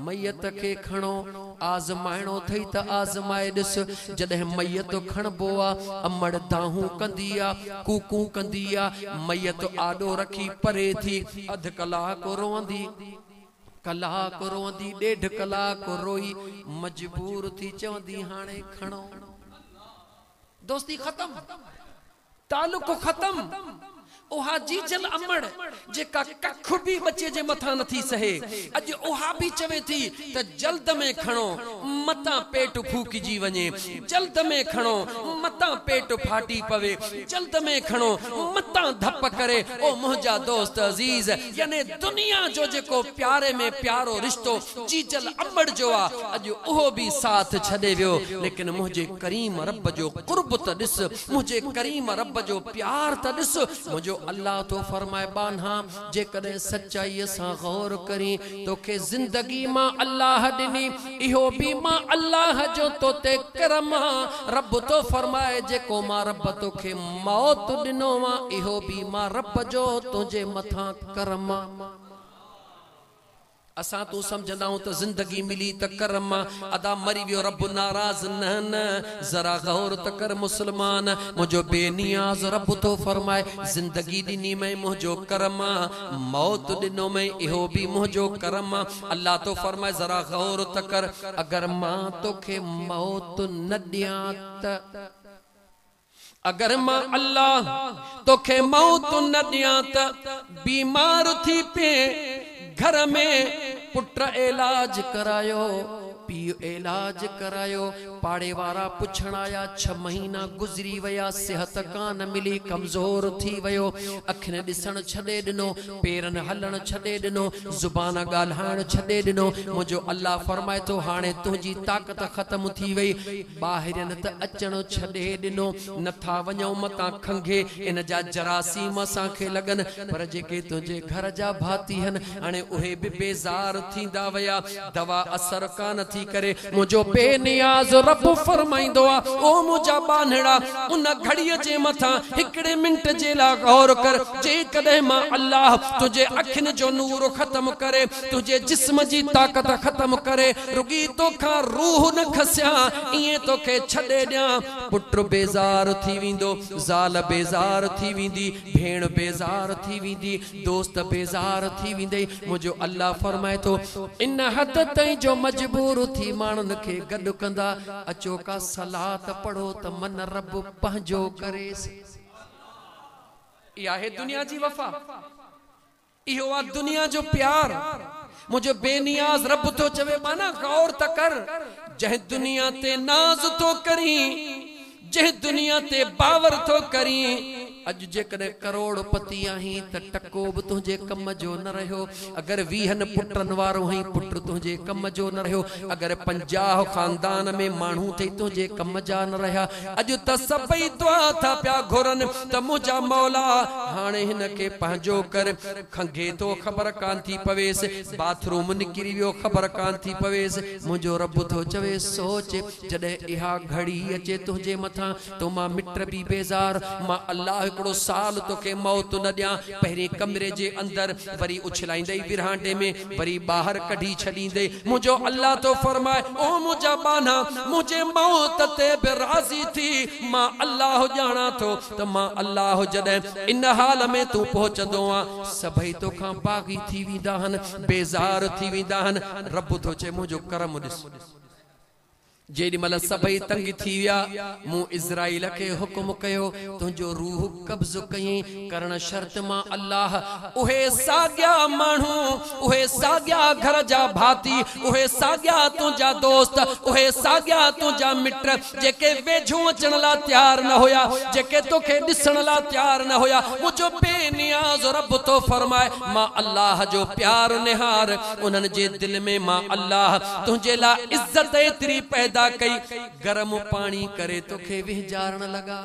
मैयत के खणो आजमाइणो थई त आजमाए ॾिस जॾहिं मैयत खणबो आ अमड़ दाहूं कंदी आ कूकू कंदी आ मैयत आडो रखी परे थी अध कलाक रोंदी कलाक रोंदी ॾेढ कलाक रोई मजबूर थी चवंदी हाणे खणो दोस्ती खत्म तालुक खत्म उहा जी जल अमड़ जेका कख भी बच्चे जे मथा नथी सहे अज उहा भी चवे थी त जल्द में खणो मता पेट फूकजी वने जल्द में खणो मता पेट फाटी पवे जल्द में खणो मता धप करे ओ मुंहिंजा दोस्त अजीज यानी दुनिया जो जेको प्यारे में प्यारो रिश्तो जी जल अमड़ जो आ अज उहो भी साथ छॾे वियो लेकिन मुझे करीम रब जो कुर्ब त ॾिस मुझे करीम रब जो प्यार त ॾिस मुझो अल्लाह तो फरमाए बान्हा जे कदे सच्चाई सां गौर करी तोखे जिंदगी मां अल्लाह दिनी इहो भी मां अल्लाह जो तोते करम रब तो फरमाए जेको मां रब तोखे मौत दिनो मां इहो भी मां रब जो तुझे मथा करम असा तू समझंदाऊं त जिंदगी मिली त करम अदा मरी वियो रब नाराज न जरा गौर त कर मुसलमान मुझो बेनियाज रब तो फरमाए जिंदगी दिनी में मुझो करम मौत दिनो में इहो भी मुझो करम अल्लाह तो फरमाए जरा गौर त कर अगर मां तोखे मौत न दियां त अगर मां अल्लाह तोखे मौत न दियां त बीमार थी पे घर में पुत्र इलाज करायो पीउ इलाज करायो पाड़े वारा पुछण आया 6 महीना गुजरी वया सेहत कान मिली कमजोर थी वयो अखिन दिसण छडे दिनो पेरन हलण छडे दिनो जुबान गाल्हाण छडे दिनो मुझो अल्लाह फरमाए तो हाने तुजी ताकत खत्म थी वई बाहिरन त अचण छडे दिनो नथा वञो मता खंगे इन जा जरासीम असां खे लगन पर जेके तुझे घर जा भाती हन हाने उहे भी बेजार थींदा वया दवा असर कान थी करे मुझो बेनियाज रब फरमाइंदो आ ओ मुजा बानड़ा उन घड़ीअ जे मथा हिकड़े मिंट जे ला गौर कर जे कदे मां अल्लाह तुझे अखिन जो नूर खत्म करे तुझे जिस्म जी ताकत खत्म करे रुगी तोखा रूह न खसिया इए तोखे छडे दिया पुत्र बेजार थी विंदो ज़ाल बेजार थी विंदी भेण बेजार थी विंदी दोस्त बेजार थी विंदे मुझो अल्लाह फरमाए तो इन हद तई जो मजबूर थी मानन के गड कंदा अचो का सलात पढ़ो त मन रब पंजो करे या है दुनिया जी वफा इहो आ दुनिया जो प्यार मुझे बेनियाज रब तो चवे माना गौर त कर जह दुनिया ते नाज तो करी जह दुनिया ते बावर तो करी अज जे कदे करोड़पति आही त टको भी तुझे कम जो न रहो अगर 20 पुटन वारो ही पुत्र तुझे कम जो न रहो अगर 50 खानदान में मानू थे तुझे कम जा न रहा अज त सबई दुआ था प्या घुरन त मुजा मौला हाने हिन के पंजो कर खंगे तो खबर कान थी पवेस बाथरूम निकरी वियो खबर कान थी पवेस मुजो रब तो चवे सोच जदे इहा घड़ी अचे तुझे मथा तो मां मित्र भी बेजार मां अल्लाह एकड़ो साल तो के मौत न दिया पहरे कमरे जे अंदर वरी उछलाइंदे विरहांडे में वरी बाहर कढी छडींदे मुजो अल्लाह तो फरमाए ओ मुजा बाना मुझे मौत ते बेराजी थी मां अल्लाह जाना तो त मां अल्लाह जदे इन हाल में तू पहुंचदो आ सभई तो खां बागी थी विंदा हन बेजार थी विंदा हन रब तो चे मुजो करम दिस जेडी मल सबई तंग थी विया मु इज़राइल के हुक्म कयो तुझो रूह कब्ज कई करण शर्त मां अल्लाह उहे साग्या मानू उहे साग्या घर जा भाती उहे साग्या तुझा दोस्त उहे साग्या तुझा मित्र जेके वेझो अचण ला तैयार न होया जेके तोखे दिसण ला तैयार न होया मुझो बेनियाज रब तो फरमाए मां अल्लाह जो प्यार निहार उनन जे दिल में मां अल्लाह तुझे ला इज्जत एतरी पैदा कई गरम पानी करे तो खे विजारण लगा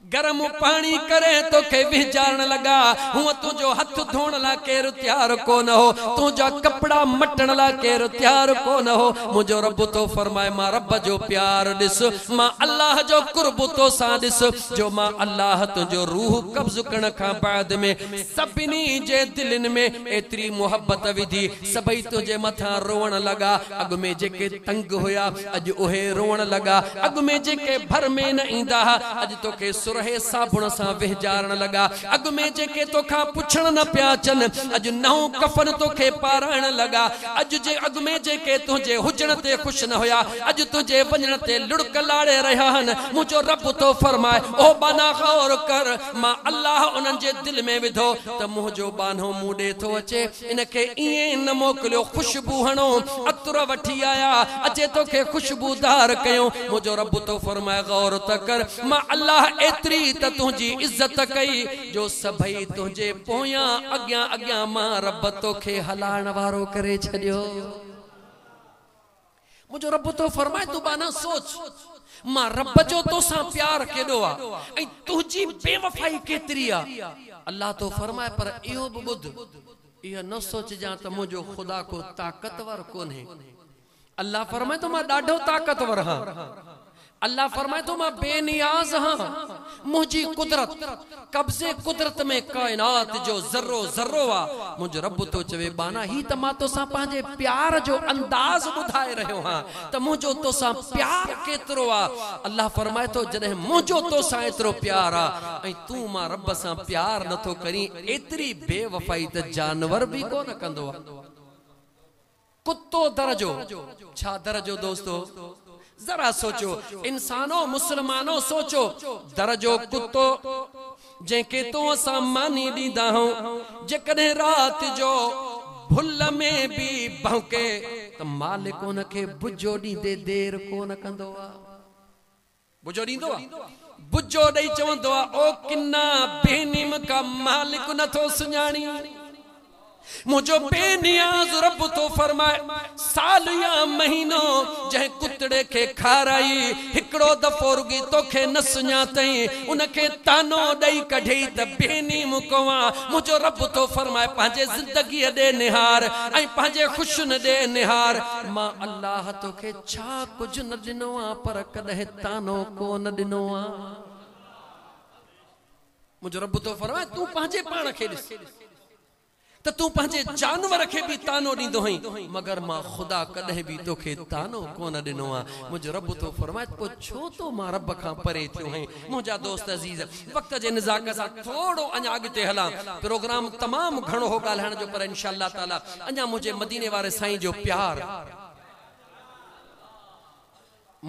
गरम पानी करे तो के विजारण लगा हुआ तुझो हथ धोण ला केर तैयार को न हो तुझा कपड़ा मटण ला केर तैयार को न हो मुझो रब तो फरमाए मां रब जो प्यार दिस मां अल्लाह जो कुर्ब तो सा दिस जो मां अल्लाह तुझो रूह कब्ज करण का बाद में सभिनी जे दिलन में एतरी मोहब्बत विधी सबई तुझे मथा रोवण लगा अग में जेके तंग होया अज ओहे रोवण लगा अग में जेके भर में न इंदा अज तो के रहे साबुण सा विजारण लगा अग में जेके तोखा पुछण न प्याचन अज नौ कफन तोखे पारायण लगा अज जे अग में जेके तुझे हुजण ते खुश न होया अज तुझे वजण ते लुड़क लाड़े रहा हन मुझो रब तो फरमाए ओ बाना गौर कर मां अल्लाह उनन जे दिल में विधो त मुझो बानो मुडे तो अचे इनके इए न मोकलियो खुशबू हणो अतर वठी आया अचे तोखे खुशबूदार कयो मुझो रब तो फरमाए गौर त कर मां अल्लाह एतरी त तुझी इज्जत कई जो सभई तुझे पोया अग्या अग्या मां रब तोखे हलाण वारो करे छडियो मुझो रब तो फरमाए तू बाना सोच मां रब जो तो सा प्यार केडो आ ए तुझी बेवफाई केतरी आ अल्लाह तो फरमाए पर इहो बुध इहो न सोच जा त मुझो खुदा को ताकतवर कोन है अल्लाह फरमाए तो मां डाढो ताकतवर हां अल्लाह फरमाए तो मैं बेनियाज हाँ मुझी कुदरत कब्जे कुदरत में कायनात जो जर्रो जर्रो आ मुझ रब तो चवे बाना ही त मां तो सा पांजे प्यार जो अंदाज बुधाए रहो हाँ त मुझो तो सा प्यार केतरो आ अल्लाह फरमाए तो जने मुझो तो सा एतरो प्यार आ ऐ तू मां रब सा प्यार न तो करी एतरी बेवफाई त जानवर भी को न कंदो आ कुत्तो दरजो छा दरजो दोस्तों जरा सोचो इंसानों मुसलमानों सोचो दरजो कुत्तो जेके तो असा मानी दीदा हूं जेकॾहिं रात जो भुल में भी भौंके त मालिक उनखे बुझो ॾींदे देर कोन कंदो आ बुझो ॾींदो आ बुझो ॾेई चवंदो आ ओ किन्ना बेनिम का मालिक नथो सुञाणी मुझो बेनियाज रब तो फरमाए साल या महीनो जह कुतड़े के खाराई हिकड़ो दफो रुगी तोखे न सुञातई उनके तानो दई कढई त बेनी मुकवा मुझो रब तो फरमाए पांजे जिंदगी दे निहार आई पांजे खुशन दे निहार मां अल्लाह तोखे छा कुछ न दिनो आ पर कदे तानो को न दिनो आ मुझो रब तो फरमाए तू पांजे पाण के ॾिस तो तू पंहिंजे जानवर के भी तानो ॾींदो हई मगर मां खुदा कदे भी तोखे तानो कोन ॾिनो आ मुझो रब तो फरमाए पो छो तो मां रब खां परे थियो हई मुंहिंजा दोस्त अजीज वक्त जे निज़ाक सां थोड़ो अञा अॻिते हलां प्रोग्राम तमाम घणो हो ॻाल्हाइण जो पर इंशाअल्लाह ताला अञा मुझे मदीने वारे साईं जो प्यार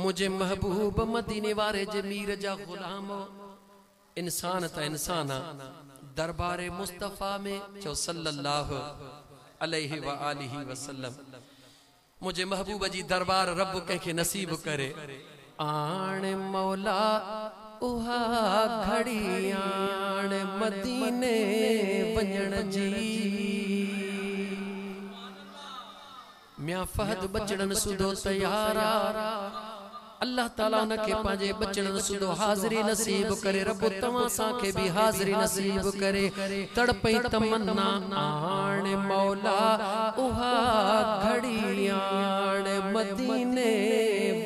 मुझे महबूब मदीने वारे जे मीर जा गुलाम इंसान त इंसान दरबारे मुस्तफा में चो सल्लल्लाहु अलैहि व आलिहि वसल्लम मुझे महबूब जी दरबार रब के नसीब करे आण मौला उहा घड़ी आण मदीने वञण जी मियां फहद बचड़न सुदो तैयारा अल्लाह ताला नके पांजे बचड़न सुदो हाज़िरी नसीब करे रब तवा सा के भी हाज़िरी नसीब करे तड़पई तमन्ना आण मौला उहा घड़ी आण मदीने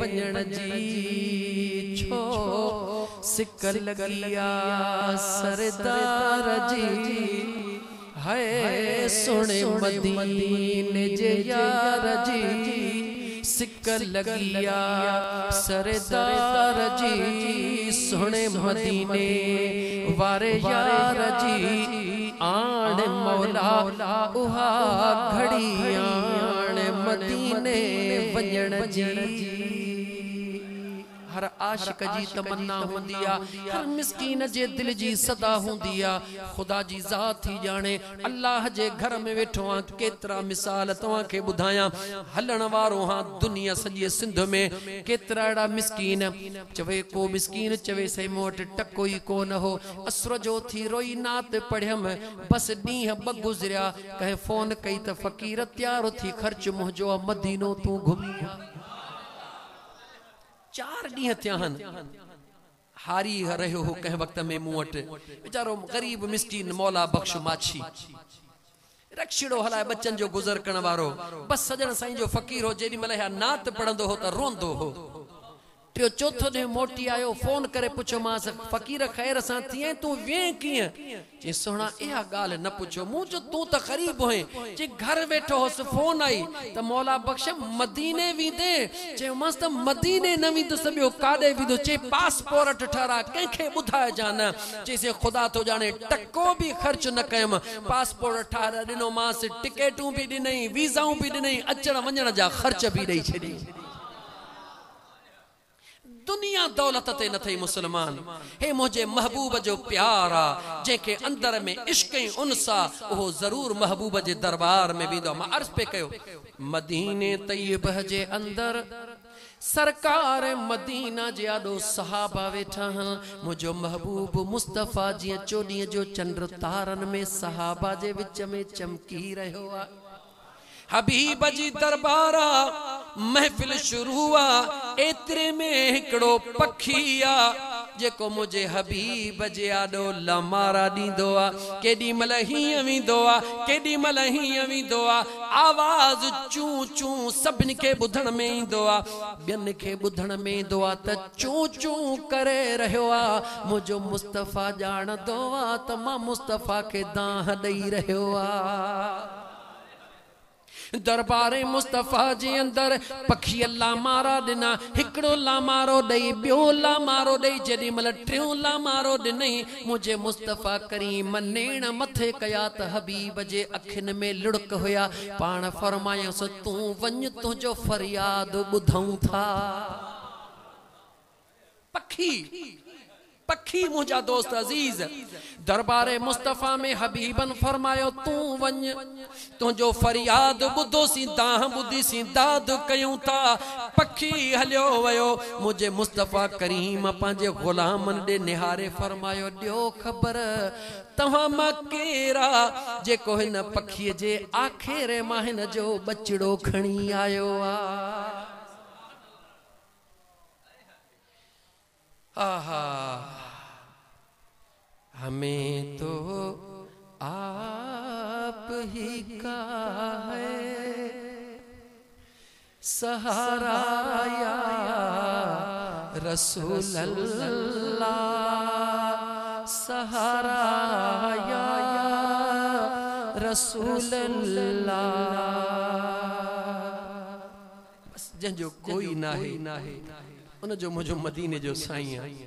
वञण जी छो सिक लगिया सरदार जी है सुने मदीने जे यार जी सिक लगिया सरदार जी सुने मदीने वारे यार जी आण मौला उहा घड़ी आण मदीने वञण जी हर आशिक जी तमन्ना हुंदिया हर मिस्कीन जे दिल जी सदा हुंदिया खुदा जी जात थी जाने अल्लाह जे घर में वेठो आ केतरा मिसाल तवा के बुधाया हलण वारो हां दुनिया सॼे सिंध में केतरा एड़ा मिस्कीन चवे को मिस्कीन चवे सही मोट टको ही कोन हो असर जो थी रोई नात पढ़ियम बस ॾींह ब गुजरिया कहे फोन कई त फकीर तैयार थी खर्च मुंहिंजो मदीनो तू घुमी 4 ॾींह थिया हन हारी रहियो हो कंहिं वक्त में मूं वटि वीचारो गरीब मिस्कीन मौला बख्श माछी रक्षिड़ो हलाए बच्चन जो गुज़र करण वारो बस सजण साईं जो फकीर हो जेडी मल नात पढ़ंदो हो त रोंदो हो टियो चौथो ॾींहुं मोटी आयो फोन करे पुछो मांस फकीर खैर सां थिए तू वे कीअं जे सोना इहा ॻाल्हि न पुछो मूं जो तू त ग़रीब होए जे घर वेठो होस फोन आई त मौला बख्श मदीने वींदे जे मस्त मदीने न वींदो ॿियो काॾे वींदो चे पासपोर्ट ठहरा कंहिंखे ॿुधाए जान चेसे खुदा तो जाने टको भी खर्च न कयम पासपोर्ट ठारा ॾिनो मांस टिकेटूं भी ॾिनई वीज़ाऊं भी ॾिनई अचण वञण जा ख़र्च भी ॾेई छॾी दुनिया दौलत ते न थई मुसलमान हे मुझे महबूब जो प्यारा जेके अंदर में इश्क उनसा वो जरूर महबूब जे दरबार में भी मां अर्ज पे कयो मदीने तैयब जे अंदर सरकार मदीना जे आडो सहाबा वेठा मुझो महबूब मुस्तफा जी चोॾीअ जो चंद्र तारन में सहाबा जे विच में चमकी रहियो आ हबीब जी दरबारा महफिल शुरू हुआ एतरे में हिकड़ो पखिया जेको मुझे हबीब जे आडो लमारा दींदो आ केडी मल हीअं वींदो आ केडी मल हीअं वींदो आ आवाज चू चू सभिनी खे ॿुधण में ईंदो आ ॿियनि खे ॿुधण में ईंदो आ त चू चू करे रहियो आ मुंहिंजो मुस्तफ़ा ॼाणंदो आ त मां मुस्तफ़ा खे दाह ॾेई रहियो आ दरबारे मुस्तफा जे अंदर पखी लामारा दिना हिकड़ो लामारो दई बियो लामारो दई जेडी मल ट्रियो लामारो दिनई मुझे मुस्तफा करीम नेण मथे कया त हबीब जे अखिन में लुड़क होया पाण फरमायस तू वञ तुझो फरियाद बुधऊं था पखी पखी मुझा दोस्त अजीज दरबारे मुस्तफा में हबीबन फरमायो तू वञ तुझो फरियाद बुधो सी दाह बुधी सी दाद कयूं था पखी हलियो वयो मुझे मुस्तफा करीम पंहिंजे गुलामन दे निहारे फरमायो दियो खबर तव्हां मां केरा जेको हिन पखी जे आखिर मां हिन जो बचड़ो खणी आयो आ। आहा हमें तो आप ही का है सहारा या रसूल अल्लाह सहारा या रसूल अल्लाह। बस जंहिंजो कोई ना है उन जो मुझो मदीने जो साईं आहे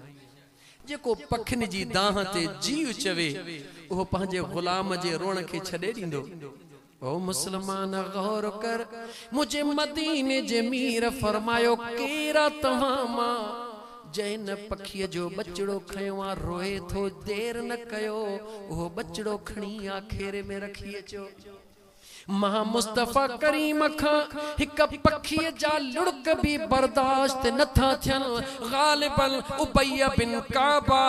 जेको पखिन जी दाह ते जीव चवे वो पंहिंजे गुलाम जे रोण के छॾे ॾींदो। ओ मुसलमान गौर कर मुझे मदीने जे मीर फरमायो केरा तव्हां मां जैन पखी जो बचड़ो खयो आ रोए थो देर न कयो वो बचड़ो खणी आखेरे में रखी अचो। महा मुस्तफा करीम खां हिक पखी जा लुड़क भी बर्दाश्त न था थियन। गालिबन उबैय बिन काबा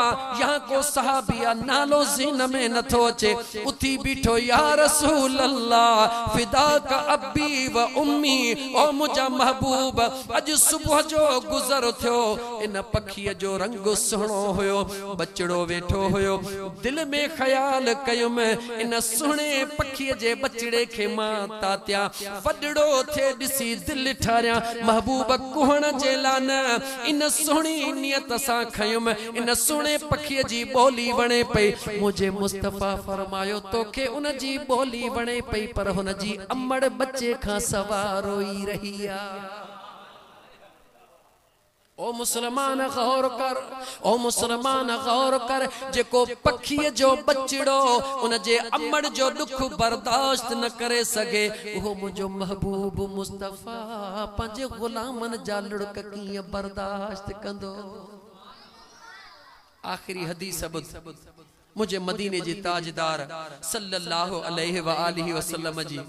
यहाँ को सहाबिया नालो ज़हन में न थो अचे उथी बीठो या रसूल अल्लाह फिदाक अब्बी व उम्मी ओ मुझा महबूब अज सुबह जो गुज़र थियो इन पखी जो रंग सुहिणो हुयो बचड़ो वेठो हुयो दिल में ख्याल कयुम इन सुहिणे पखी जे बचड़े के मां तात्या वडड़ो थे दिसी दिल ठारिया महबूब कुहण जे लान इन सुणी नियत सा खयुम इन सुणे पखी जी बोली वणे पई मुझे मुस्तफा फरमायो तो के उन जी बोली वणे पई पर हुन जी अमड़ बच्चे खां सवार रोई रही आ। ओ मुसलमान गौर कर ओ मुसलमान गौर कर जेको पखी जो बचड़ो उन जे अमड़ जो दुख बर्दाश्त न करे सके वो मुझो महबूब मुस्तफा पंहिंजे गुलामन जा लुड़क कीअं बर्दाश्त कंदो। आखिरी हदीस ॿुध मुझे मदीने जे ताजदार सल्लल्लाहु अलैहि व आलिहि वसल्लम जी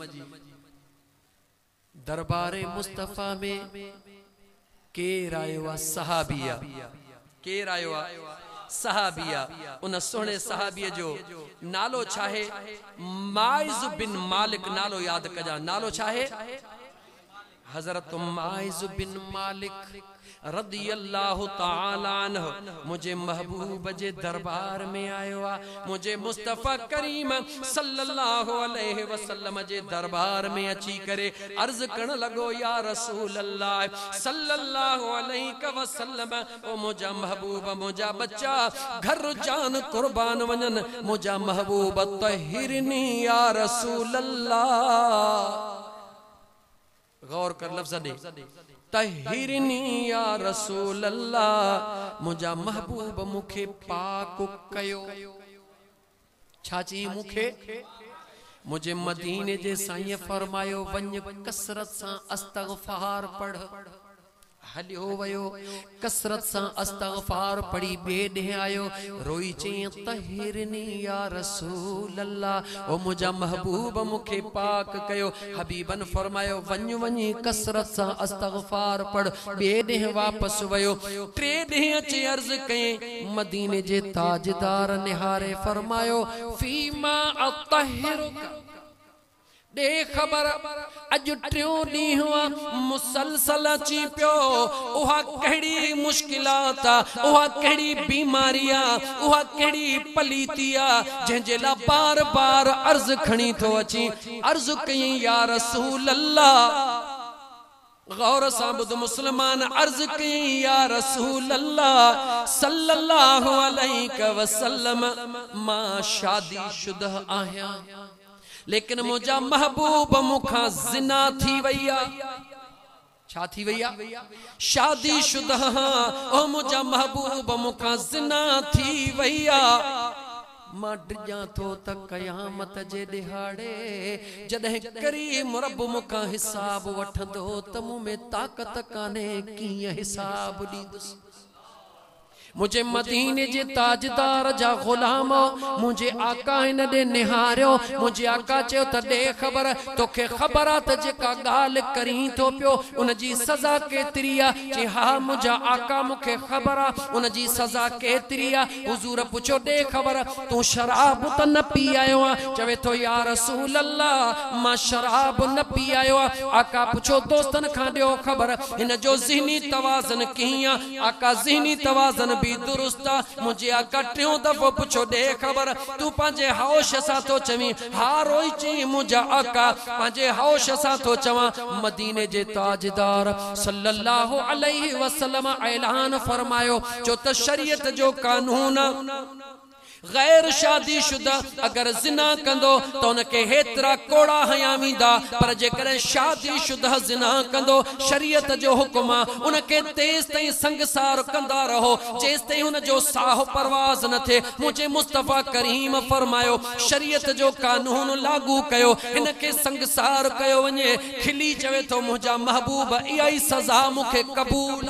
दरबारे मुस्तफा में केर आयो आ सहाबिया केर आयो आ सहाबिया उन सोहणे सहाबिया जो नालो छाहे माइज बिन मालिक नालो याद कजा नालो छाहे हजरत माइज बिन मालिक रदियल्लाहु ताला अन्हु मुझे महबूब जे दरबार में आयो आ मुझे मुस्तफा करीम सल्लल्लाहु अलैहि वसल्लम जे दरबार में अची करे अर्ज करण लगो या रसूल अल्लाह सल्लल्लाहु अलैहि वसल्लम ओ मुझा महबूब मुझा बच्चा घर जान कुर्बान वनन मुझा महबूब तहिरनी या रसूल अल्लाह। गौर कर लफ्ज़ दे तहिरनी या रसूल अल्लाह मुझा महबूब मुखे पाक कयो छाची मुखे मुझे मदीने जे साईं फरमायो वञ कसरत सां अस्तगफार पढ़ हलियो वयो कसरत सां अस्तगफार पढ़ी बेॾे आयो रोई चई तहिरनी या रसूल अल्लाह ओ मुझा महबूब मुखे पाक कयो हबीबन फरमायो वञ वञी कसरत सां अस्तगफार पढ़ बेॾे वापस वयो टे ॾींहं अची अर्ज कई मदीने जे ताजदार निहारे फरमायो फीमा अतहिरुका दे खबर अज टियों ॾींहुं हुआ मुसलसल अची पियो उहा कहिड़ी मुश्किलात आ उहा कहिड़ी बीमारी आ उहा कहिड़ी पलीती आ जंहिंजे लाइ बार बार अर्ज खणी थो अची अर्ज कयईं या रसूल अल्लाह गौर सां ॿुध मुसलमान अर्ज कयईं या रसूल अल्लाह सल्लल्लाहु अलैहि वसल्लम मां शादी शुदा आहियां लेकिन मुझा महबूब मुखा जिना थी वैया छा थी वैया शादी शुदा ओ मुझा महबूब मुखा जिना थी वैया मां डिॼां थो त क़यामत जे ॾिहाड़े जॾहिं करीम रब मुखा हिसाब वठंदो त मूं में ताक़त कान्हे कीअं हिसाब ॾींदुसि मुझे मदीने जे ताजदार जा गुलाम मुझे आका इन दे निहारियो मुझे आका चयो त दे खबर तोखे खबर आ त जेका गाल करी तो पियो उन जी सजा केतरी आ जे हा मुझा आका मुखे खबर आ उन जी सजा केतरी आ हुजूर पुछो दे खबर तू शराब त न पी आयो आ चवे तो या रसूल अल्लाह मां शराब न पी आयो आ आका पुछो दोस्तन खां दियो खबर इन जो ज़हनी तवाज़न किया आका ज़हनी तवाज़न भी दुरुस्ता मुझे आका टियों दफो पुछो दे खबर तू पांजे होश सा तो चवी हा रोई ची मुझा आका पांजे होश सा तो चवा मदीने जे ताजदार सल्लल्लाहु अलैहि वसल्लम ऐलान फरमायो जो त शरीयत जो कानून गैर शादीशुदा अगर जिना कंदो तो उनके हेतरा कोड़ा हयामीदा पर जेकर शादीशुदा जिना कंदो शरीयत जो हुक्म उनके तेज तई संगसार कंदा रहो जेस तई उन जो साह परवाज न थे मुझे मुस्तफा करीम फरमायो शरीयत जो कानून लागू कयो इनके संगसार कयो वने खिली चवे तो मुझा महबूब इया सजा मुखे कबूल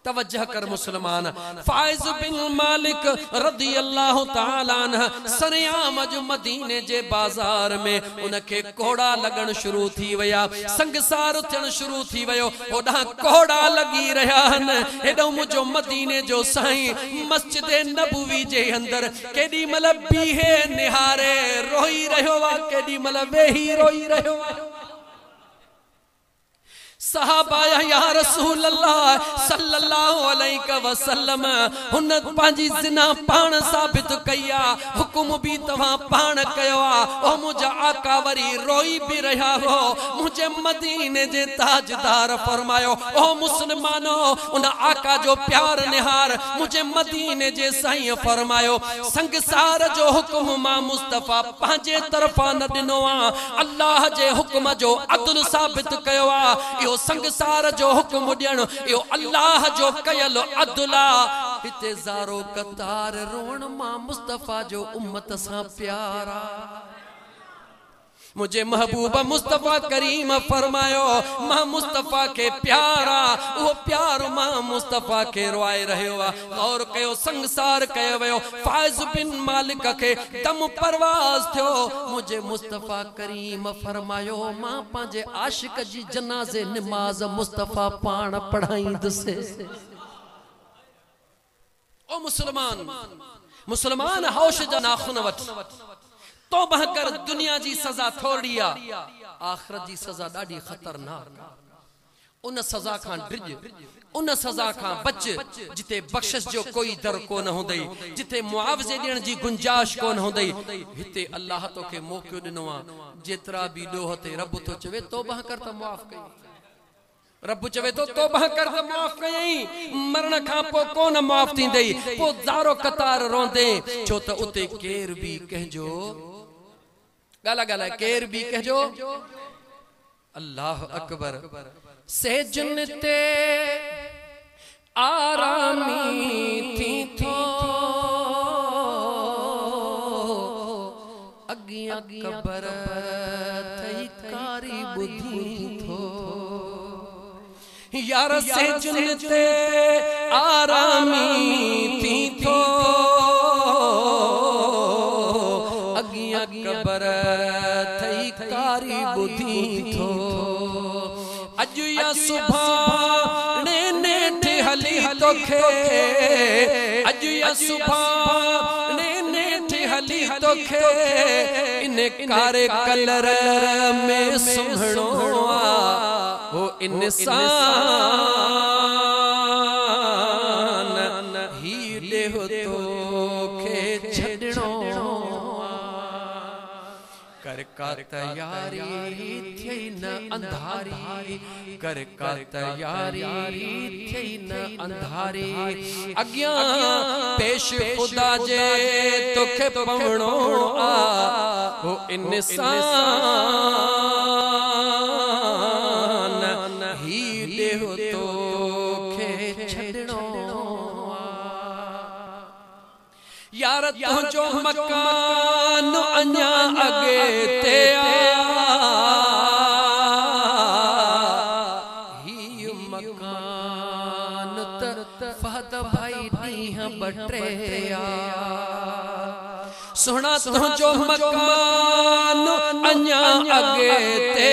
तवज्जह कर मुसलमान फाइज बिन मालिक रदी अल्लाह तआला अन्ह सरेआम जो मदीने जे बाजार में उनके कोड़ा लगन शुरू थी वया संगसार थियण शुरू थी वयो ओडा कोड़ा लगी रहा न एडो मुजो मदीने जो साईं मस्जिद नबवी जे अंदर केडी मल बीहे निहारे रोई रहो वा केडी मल वेही रोई रहो सहाबा या रसूल अल्लाह सल्लल्लाहु अलैहि वसल्लम हुन पांजी जिना पान साबित कया हुकुम भी तवा पान कया ओ मुझा आका वरी रोई भी रहा हो मुझे मदीने जे ताजदार फरमायो ओ मुसलमानो उन आका जो प्यार निहार मुझे मदीने जे साईं फरमायो संगसार जो हुकुम मा मुस्तफा पांजे तरफा न दिनो अल्लाह जे हुकुम जो अदल साबित कयो यो संगसार जो हुक्म दियण यो अल्लाह जो कयल अदला हिते ज़ारो कतार रोण मां मुस्तफा जो उम्मत सा प्यारा मुझे महबूबा मुस्तफा करीम फरमायो मां मुस्तफा के प्यारा वो प्यार मां मुस्तफा के रोए रहो और कयो संसार कयो वयो फाइज बिन मालिक के दम परवाज थियो मुझे मुस्तफा करीम फरमायो मां पांजे आशिक जी जनाजे नमाज मुस्तफा पाण पढ़ाईंदसे ओ मुसलमान मुसलमान होश जा नाखुन वठ तौबा कर दुनिया जी सजा थोड़ी आ आखिरत जी सजा डाडी खतरनाक उन सजा खां ड्रिज उन सजा खां बच जिते बख्शिश जो कोई दर को न होंदई जिते मुआवजे देण जी गुंजाइश को न होंदई हिते अल्लाह तो के मौको दिनो जेतरा भी डोह ते रब तो चवे तौबा कर त माफ कई रब चवे तो तौबा कर त माफ कई मरण खां पो कोन माफ थींदई पो ज़ारो कतार रोंदे छो त उते केर भी कहजो गाला गाला केर भी कहजो अल्लाह अकबर से जन्नते आरामी थी थो अगिया कबर थई कारी बुधी थो यार से जन्नते आरामी थी थो अगिया कबर थई कारी बुधी थो अजु या सुबह ने नेठ हली तोखे अजु या सुबह ने नेठ हली तोखे इन कारे कलर में सुहणो वो इंसान ही देह तोखे छड़णो कर का तैयारी थई न अंधारी कर का तैयारी थई न अंधारी अग्या पेश खुदा जे तोखे पवणो आ वो इंसान ही देह तोखे छड़णो यार तुझो मकान अञा अगे ते ही मकान त फहद सोना तुझो मकान अञा अगे ते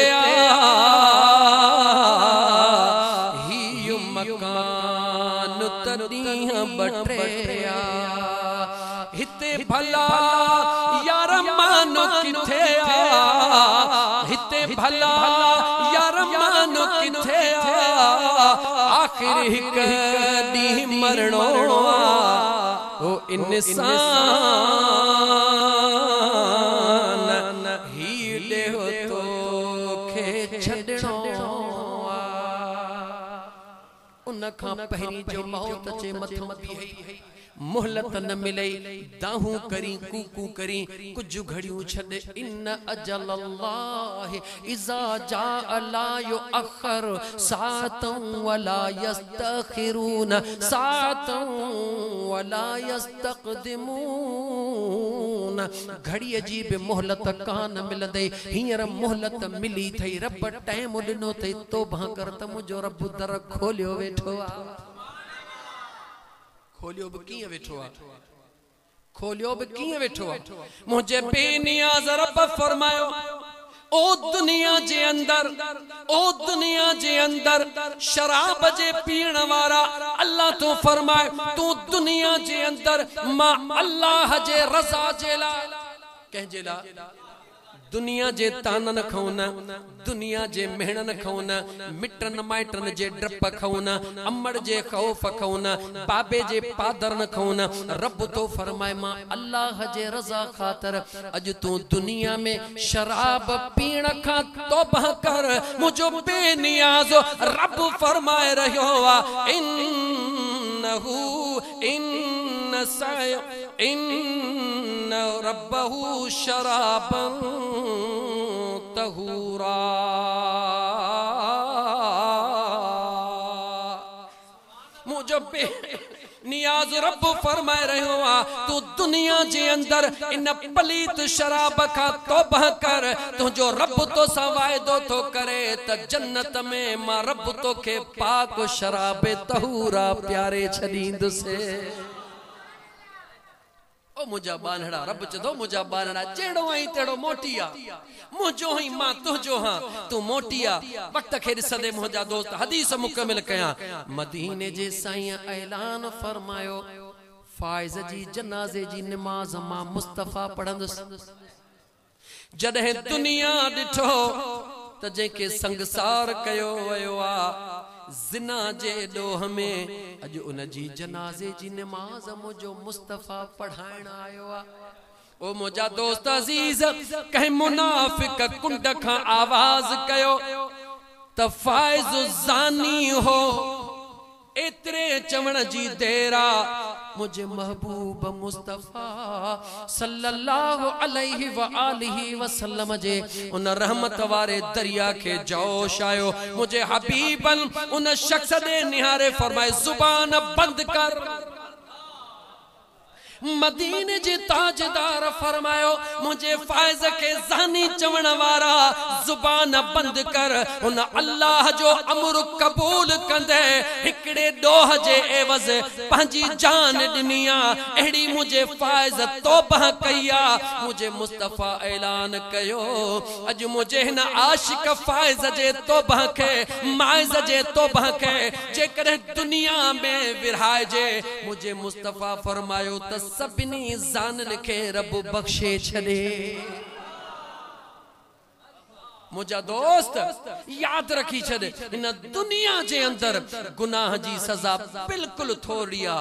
ही मकान तदीह बटया हिते भला यार मानो किथे हिते भला यार मानो किथे आखिर हिक दी मरणो ओ इंसान ही देहो तो खे छड़नो उन खां पहिरीं जो मौत जे मथों बीही मोहलत न मिले दाहू करी कूकू करी कुछ घड़ियों छद इन अजल अल्लाह इज़ा जाअ ला युअखर सातन वला यस्तखिरून सातन वला यस्तक़दिमून घड़ी जी बि मोहलत कान मिलंदे हींअर मोहलत मिली थई रब टाइम ॾिनो थई तौबा कर त मुंहिंजो रब दर खोलियो वेठो आहे खोलियो भी किए वेठो आ खोलियो भी किए वेठो आ मुझे बेनियाज रब फरमायो ओ दुनिया जे अंदर शराब जे पीण वारा अल्लाह तो फरमाए तू दुनिया जे अंदर मां अल्लाह जे रज़ा जे ला कह जे ला दुनिया जे तानन खौना दुनिया जे मेहनन खौना मिटन माइटन जे डप खौना अमड़ जे खौफ खौना बाबे जे पादरन खौना रब तो फरमाए मां अल्लाह जे रज़ा खातर अज तू दुनिया में शराब पीण का तौबा कर मुझो बेनियाज रब फरमाए रहो आ इन्नहु इन्न सय इन्न रब्बहु शराबन तहूरा मुझे नियाज रब फरमाए रहो आ तू दुनिया जे अंदर इन पलीत शराब का तौबा कर तुझो रब तो वायदो तो करे त जन्नत में मां रब तो के पाक शराब तहूरा प्यारे छदींदुसे ओ मुझा बानड़ा रब चदो मुझा बानड़ा जेड़ो आई तेड़ो मोटिया मुझो ही मां तुझो हां तू मोटिया वक्त खे ॾिसंदे मुझा दोस्त हदीस मुकमिल कया मदीने जे साईं ऐलान फरमायो फाइज जी जनाजे जी नमाज मां मुस्तफा पढ़ंदुस जॾहिं दुनिया ॾिठो त जेके संगसार कयो वयो आ जिना जे डोह में अज उन जी जनाजे जी नमाज मुझो मुस्तफा पढ़ाइण आयो आ ओ मुझा दोस्त अजीज कहीं मुनाफिक कुंड का आवाज कयो त फाइज जानी हो एतरे चवण जी देरा मुझे महबूब मुस्तफा सल्लल्लाहु अलैहि व आलिहि वसल्लम जे उन रहमत वारे दरिया के जोश आयो मुझे हबीबन उन शख्स दे निहारे फरमाए जुबान बंद कर मदीने जे ताजदार फरमायो मुझे फाइज के जानी चवण वारा जुबान बंद कर उन अल्लाह जो अमर कबूल कंदे हिकड़े डोह जे एवज पंजी जान दुनिया एड़ी मुझे फाइज तौबा कया मुझे मुस्तफा ऐलान कयो अज मुझे न आशिक फाइज जे तौबा के माइज जे तौबा के जे करे दुनिया में विरहाए जे मुझे मुस्तफा फरमायो त सभिनी जानन के रब बख्शे छड़े मुझा दोस्त याद रखी छड़े इन दुनिया जे अंदर गुनाह जी सजा बिल्कुल थोड़ी आ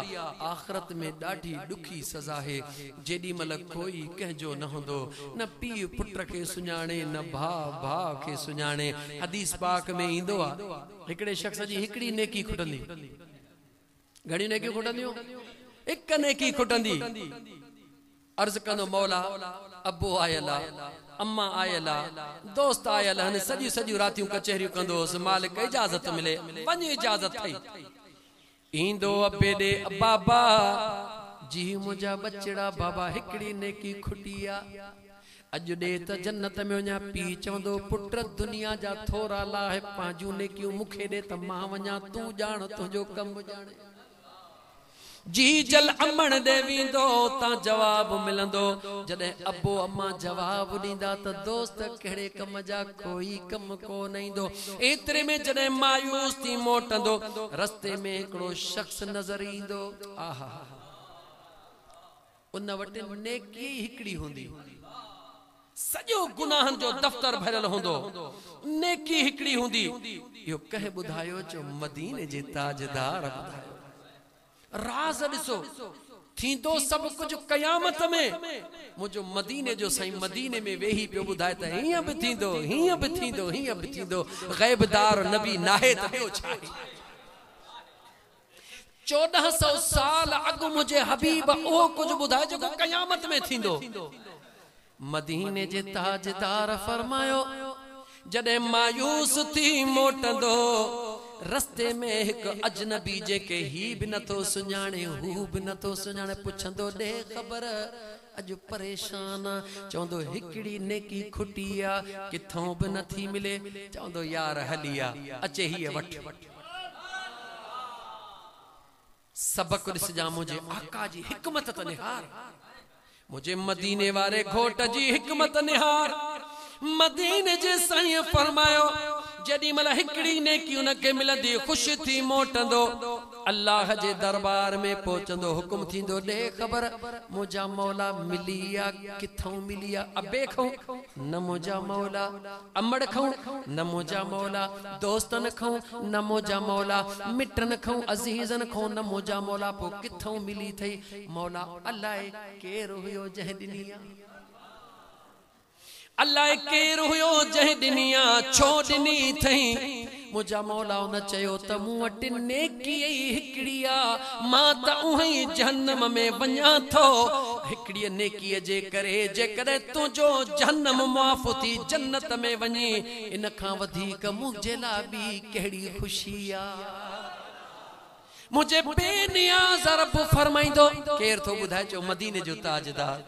आखिरत में डाढी दुखी सजा है जेडी मल कोई कहजो न होंदो न पी पुत्र के सुञाणे न भा भा के सुञाणे हदीस पाक में इंदो आ हिकड़े शख्स जी हिकड़ी नेकी खुटंदी घणी नेकी खुटंदियो एक नेकी खुटंदी अर्ज कंदो मौला अबो आयला अम्मा आयला दोस्त आयल हन सजी सजी रातियों कचहरियों कंदोस मालिक इजाजत मिले वञ इजाजत थई इंदो अबे दे बाबा जी मुझा बचड़ा बाबा हिकड़ी नेकी खुटिया अज दे त जन्नत में वञा पी चवंदो पुट दुनिया जा थोरा लाहे पांजू नेकियूं मुखे दे त मां वञा तू जान तुझो कम जाने जी जल अमण दे वींदो ता जवाब मिलंदो जडे अबो अम्मा जवाब दींदा त दोस्त केड़े कम जा कोई कम को नईंदो एतरे में जडे मायूस थी मोटंदो रस्ते में एकड़ो शख्स नजर ईंदो आहा उन वटे नेकी हिकड़ी हुंदी सजो गुनाहन जो दफ्तर भरल होंदो नेकी हिकड़ी हुंदी यो कहे बुधायो जो मदीने जे ताजदार बुधायो राज दिसो थींदो सब कुछ कयामत में मुझो मदीने जो सही मदीने में वेही पे बुधाए त हिया भी थींदो हिया भी थींदो हिया भी थींदो गैबदार नबी नाहे त ॿियो छा आहे 1400 साल अगु मुझे हबीब ओ कुछ बुधाए जो कयामत में थींदो मदीने जे ताजदार फरमायो जडे मायूस थी मोटंदो रस्ते में एक अजनबी जेके ही भी नथो सुञाणे हू भी नथो सुञाणे पुछंदो दे खबर अज परेशान चौंदो हिकड़ी नेकी खुटिया किथों भी नथी मिले चौंदो यार हलिया अचे ही वठ सबक ॾिसजा मुझे आका जी हिकमत त निहार मुझे मदीने वारे घोट जी हिकमत निहार मदीने जे साईं फरमायो जदी मला हिकड़ी नेकी उनके मिलंदी खुश थी मोटंदो अल्लाह जे दरबार में पहुंचंदो हुकुम थींदो दे खबर मुझा मौला मिलिया किथों मिलिया अबे खो न मुझा मौला अमड़ खो न मुझा मौला दोस्तन खो न मुझा मौला मिटन खो अजीजन खो न मुझा मौला पो किथों मिली थई मौला अल्लाह केर हुयो जह दिनिया अल्लाह केर हुयो जह दिनिया छो दिनी थई मुझा मौला न चयो त मूं वटि नेकी हिकड़िया मां त उही जहन्नम में वञा थो हिकड़ी नेकी जे करे जे करे तुझो जहन्नम माफ थी जन्नत में वञी इन खां वधीक मुझे ला भी केड़ी खुशी आ मुझे बेनियाज रब फरमाइंदो केर थो बुधाए चो मदीने जो ताजदार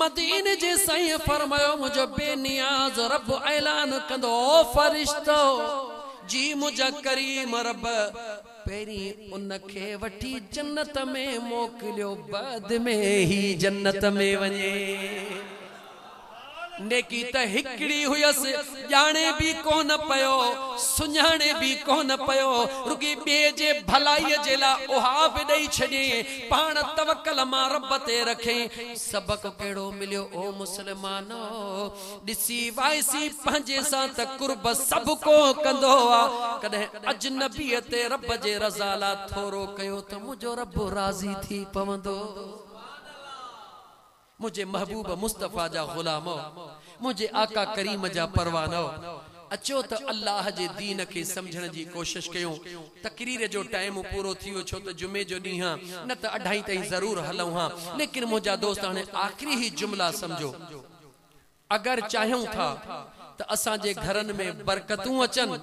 मदीने जे साईं फरमायो मुझो बेनियाज रब ऐलान कंदो फरिश्तो जी मुझा करीम रब पेरी उनखे वठी जन्नत में मोकलियो बाद में ही जन्नत में वने नेकी त हिकड़ी हुयस जाने भी कोन पयो सुञाणे भी कोन पयो रुगी बे जे भलाई जे ला ओहा भी दई छडी पाण तवक्कल मा रब ते रखे सबक केड़ो मिलियो ओ मुसलमानो दिसी वाइसी पंजे सा त कुर्ब सब को कंदो आ कदे अजनबी ते रब जे रज़ा ला थोरो कयो त मुजो रब राजी थी पवंदो मुझे महबूब मुस्तफा जा गुलामो मुझे आका करीम जा परवानो अचो त अल्लाह जे दीन के समझण जी कोशिश कयूं तकरीर जो टाइम पूरो थियो छो त जुमे जो ॾींहुं न त 2:30 ताईं जरूर हलूं हां लेकिन मुझा दोस्त हाणे आखिरी ही जुमला समझो अगर चाहूं था त असां जे घरन में बरकतूं अचन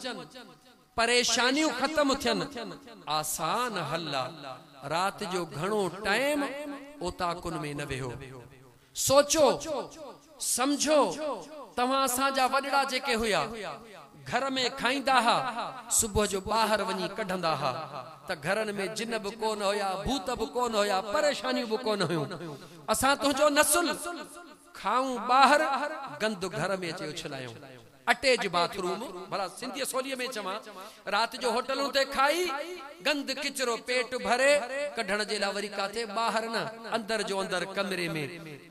परेशानियों खत्म थियन आसान हल्ला रात जो घणो टाइम ओताकुन में न वेहो सोचो समझो तवा साजा वडड़ा जेके हुया घर में खाइंदा हा सुबह जो बाहर वनी कढंदा हा त घरन में जिन भी कोन होया भूत भी कोन होया परेशानी भी कोन होयो असा तुझो नसुल खाऊं बाहर गंद घर में अचे उछलायो अटैच बाथरूम भला सिंधी सोलिए में चमा रात जो होटलों ते खाई गंद किचरो पेट भरे कढण जे ला वरी काथे बाहर न अंदर जो अंदर कमरे में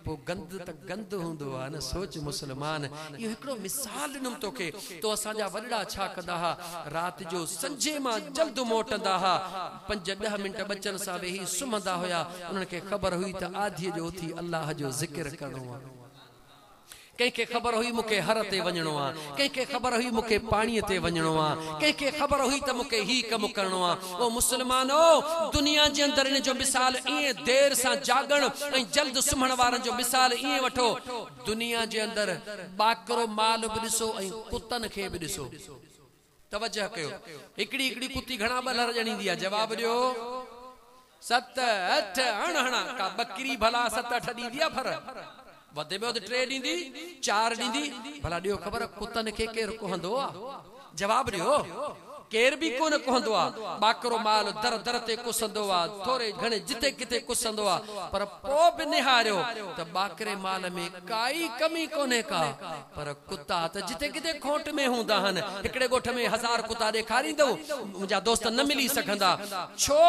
पो गंद त गंद हुंदो आ न सोच मुसलमान यो एकड़ो मिसाल नुम तोके तो असा जा वडड़ा छा कंदा हा रात जो संजे मा जल्द मोटंदा हा 5-10 मिनट बचन सा वेही सुमंदा होया उनन के खबर हुई त आधी जो उठी अल्लाह जो जिक्र करणो आ कहीं के खबर हुई मुके हर ते वणनो आ कहीं के खबर हुई मुके पानी ते वणनो आ कहीं के खबर हुई त मुके ही कम करनो आ ओ मुसलमानो दुनिया जे अंदर इन जो मिसाल ए देर सा जागण ए जल्द सुमण वारन जो मिसाल ए वठो दुनिया जे अंदर बाकरो माल भी दिसो ए कुतन के भी दिसो तवज्जो कयो एकड़ी एकड़ी कुत्ती घणा बलर जणी दिया जवाब दियो 7-8 अणहणा का बकरी भला 7-8 दी दिया फर वधे में वधे 3 ॾींदी 4 ॾींदी भला ॾियो ख़बर कुतन खे केर कोहंदो आ जवाब ॾियो केर भी कोन कहंदो आ बाकरो माल दर दर ते कुसंदो आ थोरे घणे जिते किते कुसंदो आ पर पो भी निहारियो त बाकरे माल में काई कमी कोने का पर कुत्ता त जिते किते खोट में हुंदा हन एकड़े गोठ में 1000 कुत्ता ॾेखारींदो मुंहिंजा दोस्त न मिली सघंदा छो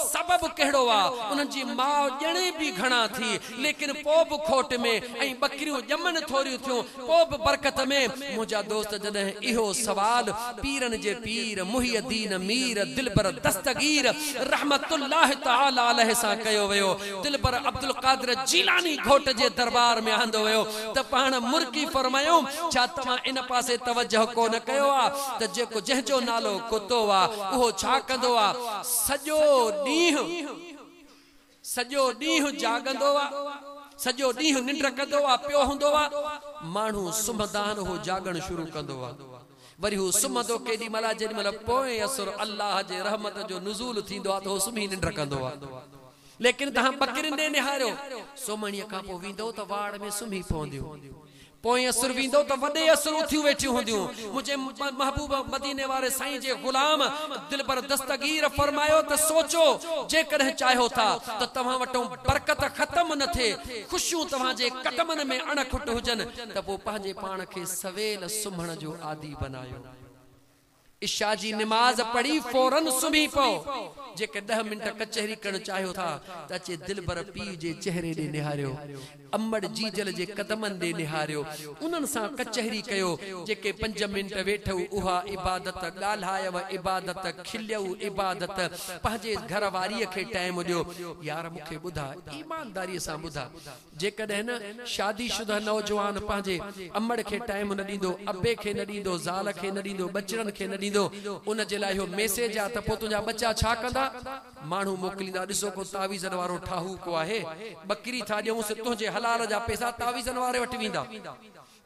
सबब कहिड़ो आ उन्हनि जी माउ ॼणे भी घणा थी लेकिन पो भी खोट में ऐं बकरियूं ॼमन थोरियूं थियूं पो भी बरकत में मुंहिंजा दोस्त जॾहिं इहो सवाल पीरन जे पीर मुहियद्दीन मीर दिलबर दस्तगीर रहमतुल्लाह तआला अलैहि सां कयो वियो दिलबर अब्दुल कादिर जीलानी घोट जे दरबार में आंदो वियो त पाण मुर्की फरमायो छा तव्हां इन पासे तवज्जो कोन कयो आ त जेको जंहिंजो नालो कुत्तो आ उहो छा कंदो आ सॼो ॾींहुं जागंदो आ सॼो ॾींहुं निंड कंदो आ पियो हूंदो आ माण्हू सुम्हदान हो जागण शुरू कंदो आ वरी हु सुम्हंदो केॾी महिल जेॾी महिल पोएं असुर अल्लाह जे रहमत जो नुज़ूल थींदो आ त हो सुम्ही निंड कंदो आ लेकिन तव्हां बकरिन ॾे निहारियो सोमणीअ खां पोइ वेंदो त वाड़ में सुम्ही पवंदियूं पोएं असुर वेंदो त वॾे असुर उथियूं वेठियूं हूंदियूं मुंहिंजे महबूब मदीने वारे साईं जे गुलाम दिलबर दस्तगीर फरमायो त सोचो जेकॾहिं चाहियो था त तव्हां वटो बरकत ख़त्म न थिए ख़ुशियूं तव्हांजे कदमनि में अणखुट हुजनि त पोइ पंहिंजे पाण खे सवेल सुम्हण जो आदी बनायो इशा जी नमाज पढ़ी फौरन सुम्ही पओ जेके 10 मिनट कचहरी करण चाहियो था त अचे दिलबर पीर जे चेहरे ॾे निहारियो अम्मड़ जीजल जे कदमनि ॾे निहारियो उन्हनि सां कचहरी कयो जेके 5 मिनट वेठो उहा इबादत ॻाल्हायव इबादत खिलियव इबादत पंहिंजे घर वारीअ खे टाइम ॾियो यार मूंखे ॿुधा ईमानदारीअ सां ॿुधा जेकॾहिं न शादीशुदा नौजवान पंहिंजे अम्मड़ खे टाइम न ॾींदो अबे खे न ॾींदो ज़ाल खे न ॾींदो बचड़नि खे न ॾींदो उन जे लाइ इहो मैसेज आ त पोइ तुंहिंजा बच्चा छा कंदा माण्हू मोकिलींदा ॾिसो को तावीज़न वारो ठाहू को आहे बकरी था ॾियूंसि तुंहिंजे हलाल जा पैसा तावीज़न वारे वटि वेंदा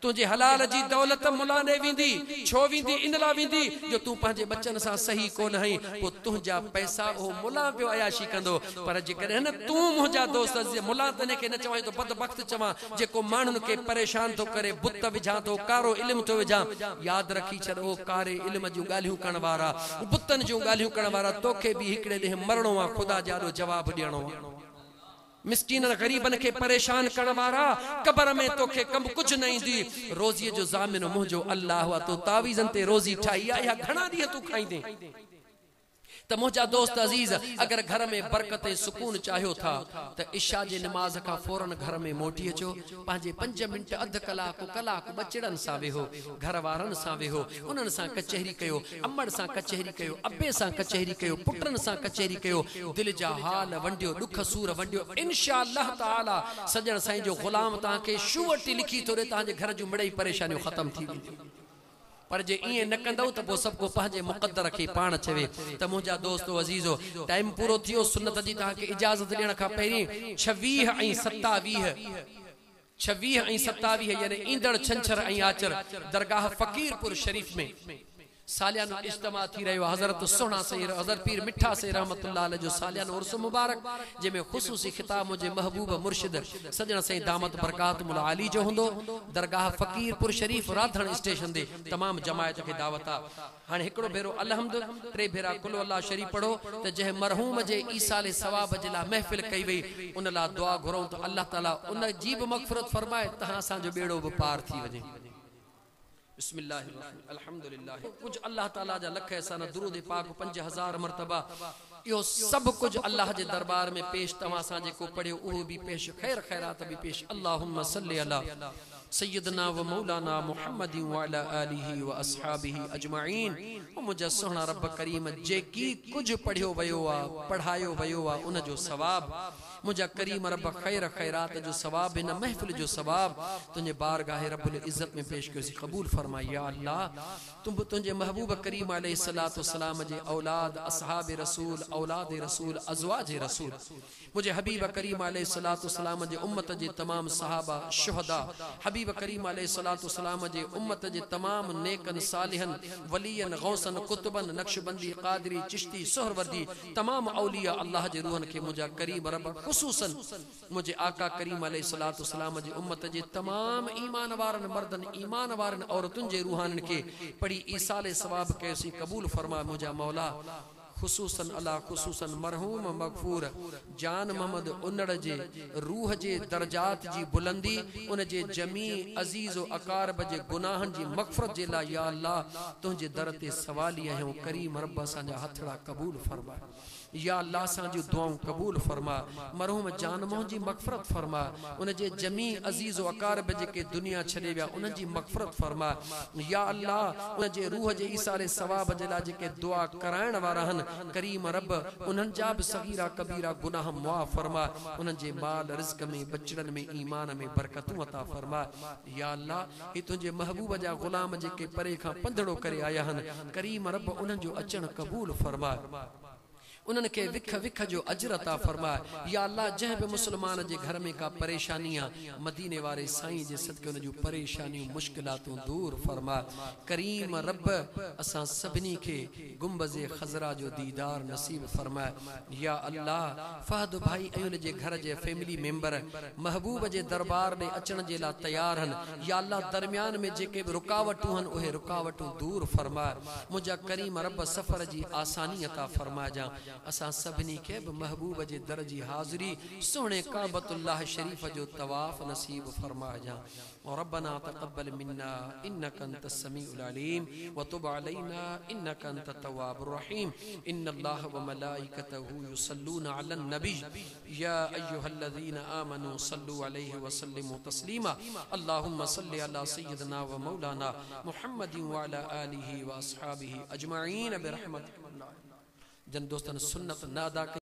तुझे हलाल जी दौलत मुलाने विंदी छो विंदी इन ला विंदी जो तू पंहिंजे बच्चन सां सही कोन हई पो तुझा पैसा ओ मुला पियो अयाशी कंदो पर जेकर न तू मुंहिंजा दोस्त मुला तने के न चवाई तो बदबख्त चवा जेको माण्हुनि खे परेशान थो करे बुत विझा तो कारो इल्म थो विझा याद रखी छॾ ओ कारे इल्म जूं ॻाल्हियूं करण वारा बुतन जूं ॻाल्हियूं करण वारा तोखे बि हिकिड़े ॾींहुं मरणो आहे ख़ुदा जाॾो जवाब ॾियणो आहे मिस्कीन गरीबन के परेशान करण वारा कबर में तोखे कम कुछ न ईंदी रोज़ीअ जो ज़ामिन मुंहिंजो अल्लाह आ तो तावीज़न ते रोज़ी ठाही आ या घणा ॾींहं तू खाईंदे त मुंहिंजा दोस्त अजीज अगर घर में बरकत ऐं सुकून चाहियो था त इशा जे नमाज खां फौरन घर में मोटी अचो पंहिंजे 5 मिनट अधु कलाक बचड़नि सां वेहो घर वारनि सां वेहो उन्हनि सां कचहरी कयो अम्मड़ सां कचहरी कयो अबे सां कचहरी कयो पुटनि सां कचहरी कयो दिल जा हाल वंडियो दुख सूर वंडियो इंशाअल्लाह ताला सजण साईं जो गुलाम तव्हांखे शुवटी लिखी थो ॾे तव्हांजे घर जूं मिड़ई परेशानियूं ख़त्म थी वेंदियूं पर जे इए न कंदो त पो सब को पंहिंजे मुक़द्दर खे पाण चवे त मुंहिंजा दोस्तो अजीजो टाइम पूरो थियो सुन्नत जी तव्हांखे इजाज़त ॾियण खां पहिरीं 26 ऐं 27 यानी ईंदड़ छंछर ऐं आचर दरगाह फकीरपुर शरीफ में सालियानो इज्तिमा थी रहियो हज़रत सोना सैयद हज़रत पीर मिठा से रहमतुल्लाह अलैह जो सालियानो उर्स मुबारक जंहिंमें ख़ुसूसी खिताब मुंहिंजे महबूब मुर्शिद सजण साईं दामत बरकातुल आली जो हूंदो दरगाह फकीरपुर शरीफ राधण स्टेशन ते तमाम जमायत खे दावत आहे हाणे हिकिड़ो भेरो अलहम्द 3 भेरा कुल अल्लाह शरीफ पढ़ो त जंहिं मरहूम जे ईसाले सवाब जे लाइ महफ़िल कई वई उन लाइ दुआ घुरऊं त अल्लाह ताला उन जी बि मग़फ़िरत फरमाए तहां असांजो बेड़ो बि पार थी वञे बिस्मिल्लाहिर्रहमानिर्रहीम अल्हम्दुलिल्लाह कुछ अल्लाह ताला जा लख एहसान दुरूद पाक 5000 मरतबा यो सब कुछ अल्लाह जे दरबार में पेश तवा सा जेको पढ़ियो उहो भी पेश खैर खैरात भी पेश अल्लाहुम्मा सल्ली अला सय्यदना व मौलाना मुहम्मदिन व अला आलिहि व अस्हाबिहि अजमाइन ओ मुझा सोहना रब करीम जेकी कुछ पढ़ियो वयो आ पढ़ायो वयो आ उन जो सवाब मुझा करीम रब खैर खैरात जो सवाब इन महफिल जो सवाब तुझे बारगाह रब्बुल इज्जत में पेश कयोसी कबूल फरमा या अल्लाह तुम तुझे महबूब करीम अलैहिस्सलातु वस्सलाम जे औलाद असहाब रसूल औलाद रसूल अज़वाज रसूल मुझे हबीब करीम अलैहिस्सलातु वस्सलाम जे उम्मत जे तमाम सहाबा शुहदा हबीब करीम अलैहिस्सलातु वस्सलाम जे उम्मत जे तमाम नेकन सालिहन वलियन गौसन कुतुबन नक्शबंदी कादरी चिश्ती सोहरवर्दी तमाम औलिया अल्लाह जे रूहन के मुझा करीम रब खुसूसन मुझे आका करीम अलैहिस्सलातु वस्सलाम जी उम्मत जे तमाम ईमान वारन मर्दन ईमान वारन औरतुन जे रूहानन के पढ़ी ईसाले सवाब कैसी कबूल फरमा मुझा मौला खुसूसन अला खुसूसन मरहूम मगफूर जान मोहम्मद उन्नड़ जे रूह जे दर्जात जी बुलंदी उन जे जमी अजीज व अकारब जे गुनाहन जी मगफरत जे ला या अल्लाह तुझे दर ते सवाली आहियूं करीम रब असांजा हथड़ा कबूल फरमा या अल्लाह असांजी दुआऊं कबूल फरमा मरहूम जान मोहन जी मगफरत फरमा उन जे जमी अजीज व अकारब जेके दुनिया छॾे विया उन जी मगफरत फरमा या अल्लाह उन जे रूह जे ईसारे सवाब जे लाइ जेके दुआ कराइण वारा हन करीम रब उन्हनि जा बि सगीरा कबीरा गुनाह मुआफ़ फरमा उन्हनि जे माल रिज़्क़ में बचड़नि में ईमान में बरकतूं अता फरमा या अल्लाह ही तुंहिंजे महबूब जा ग़ुलाम जेके परे खां पंधड़ो करे आया हन करीम रब उन्हनि जो अचण कबूल फरमा उन्हनि के विख विख जो अजर अता फरमा या अल्लाह जह भी मुसलमान जे घर में का परेशानियां मदीने वाले साईं जे सदके उन जो परेशानियों मुश्किलातों दूर फरमा करीम रब असां सभिनी के गुंबज़े खजरा जो दीदार नसीब फरमा या अल्लाह फहद भाई ऐं उन जे घर जे फैमिली मेंबर महबूब जे दरबार में अचण जे ला तैयार हन या अल्लाह दरमियान में जेके भी रुकावटूं हन उहे रुकावटूं दूर फरमा मुझा करीम रब सफर जी आसानी अता फरमा जा असां सभिनी के भी महबूब जे दर जी हाज़िरी सोने काबतुल्लाह शरीफ जो तवाफ नसीब फरमा जा रब्बना तक़ब्बल मिन्ना इन्नका अंतस समीउल अलीम व तुब अलैना इन्नका अंतत तव्वाबुर रहीम इन्नल्लाह व मलाइकतहु युसल्लूना अलन नबी या अय्युहल्लज़ीना आमनू सल्लु अलैहि व सल्लिमू तस्लीमा अल्लाहुम्मा सल्लि अला सय्यिदना व मौलाना मुहम्मदिन व अला आलिहि व अस्हाबिहि अजमईन बिरहमतिक जन दोस्तन सुन्नत न अदा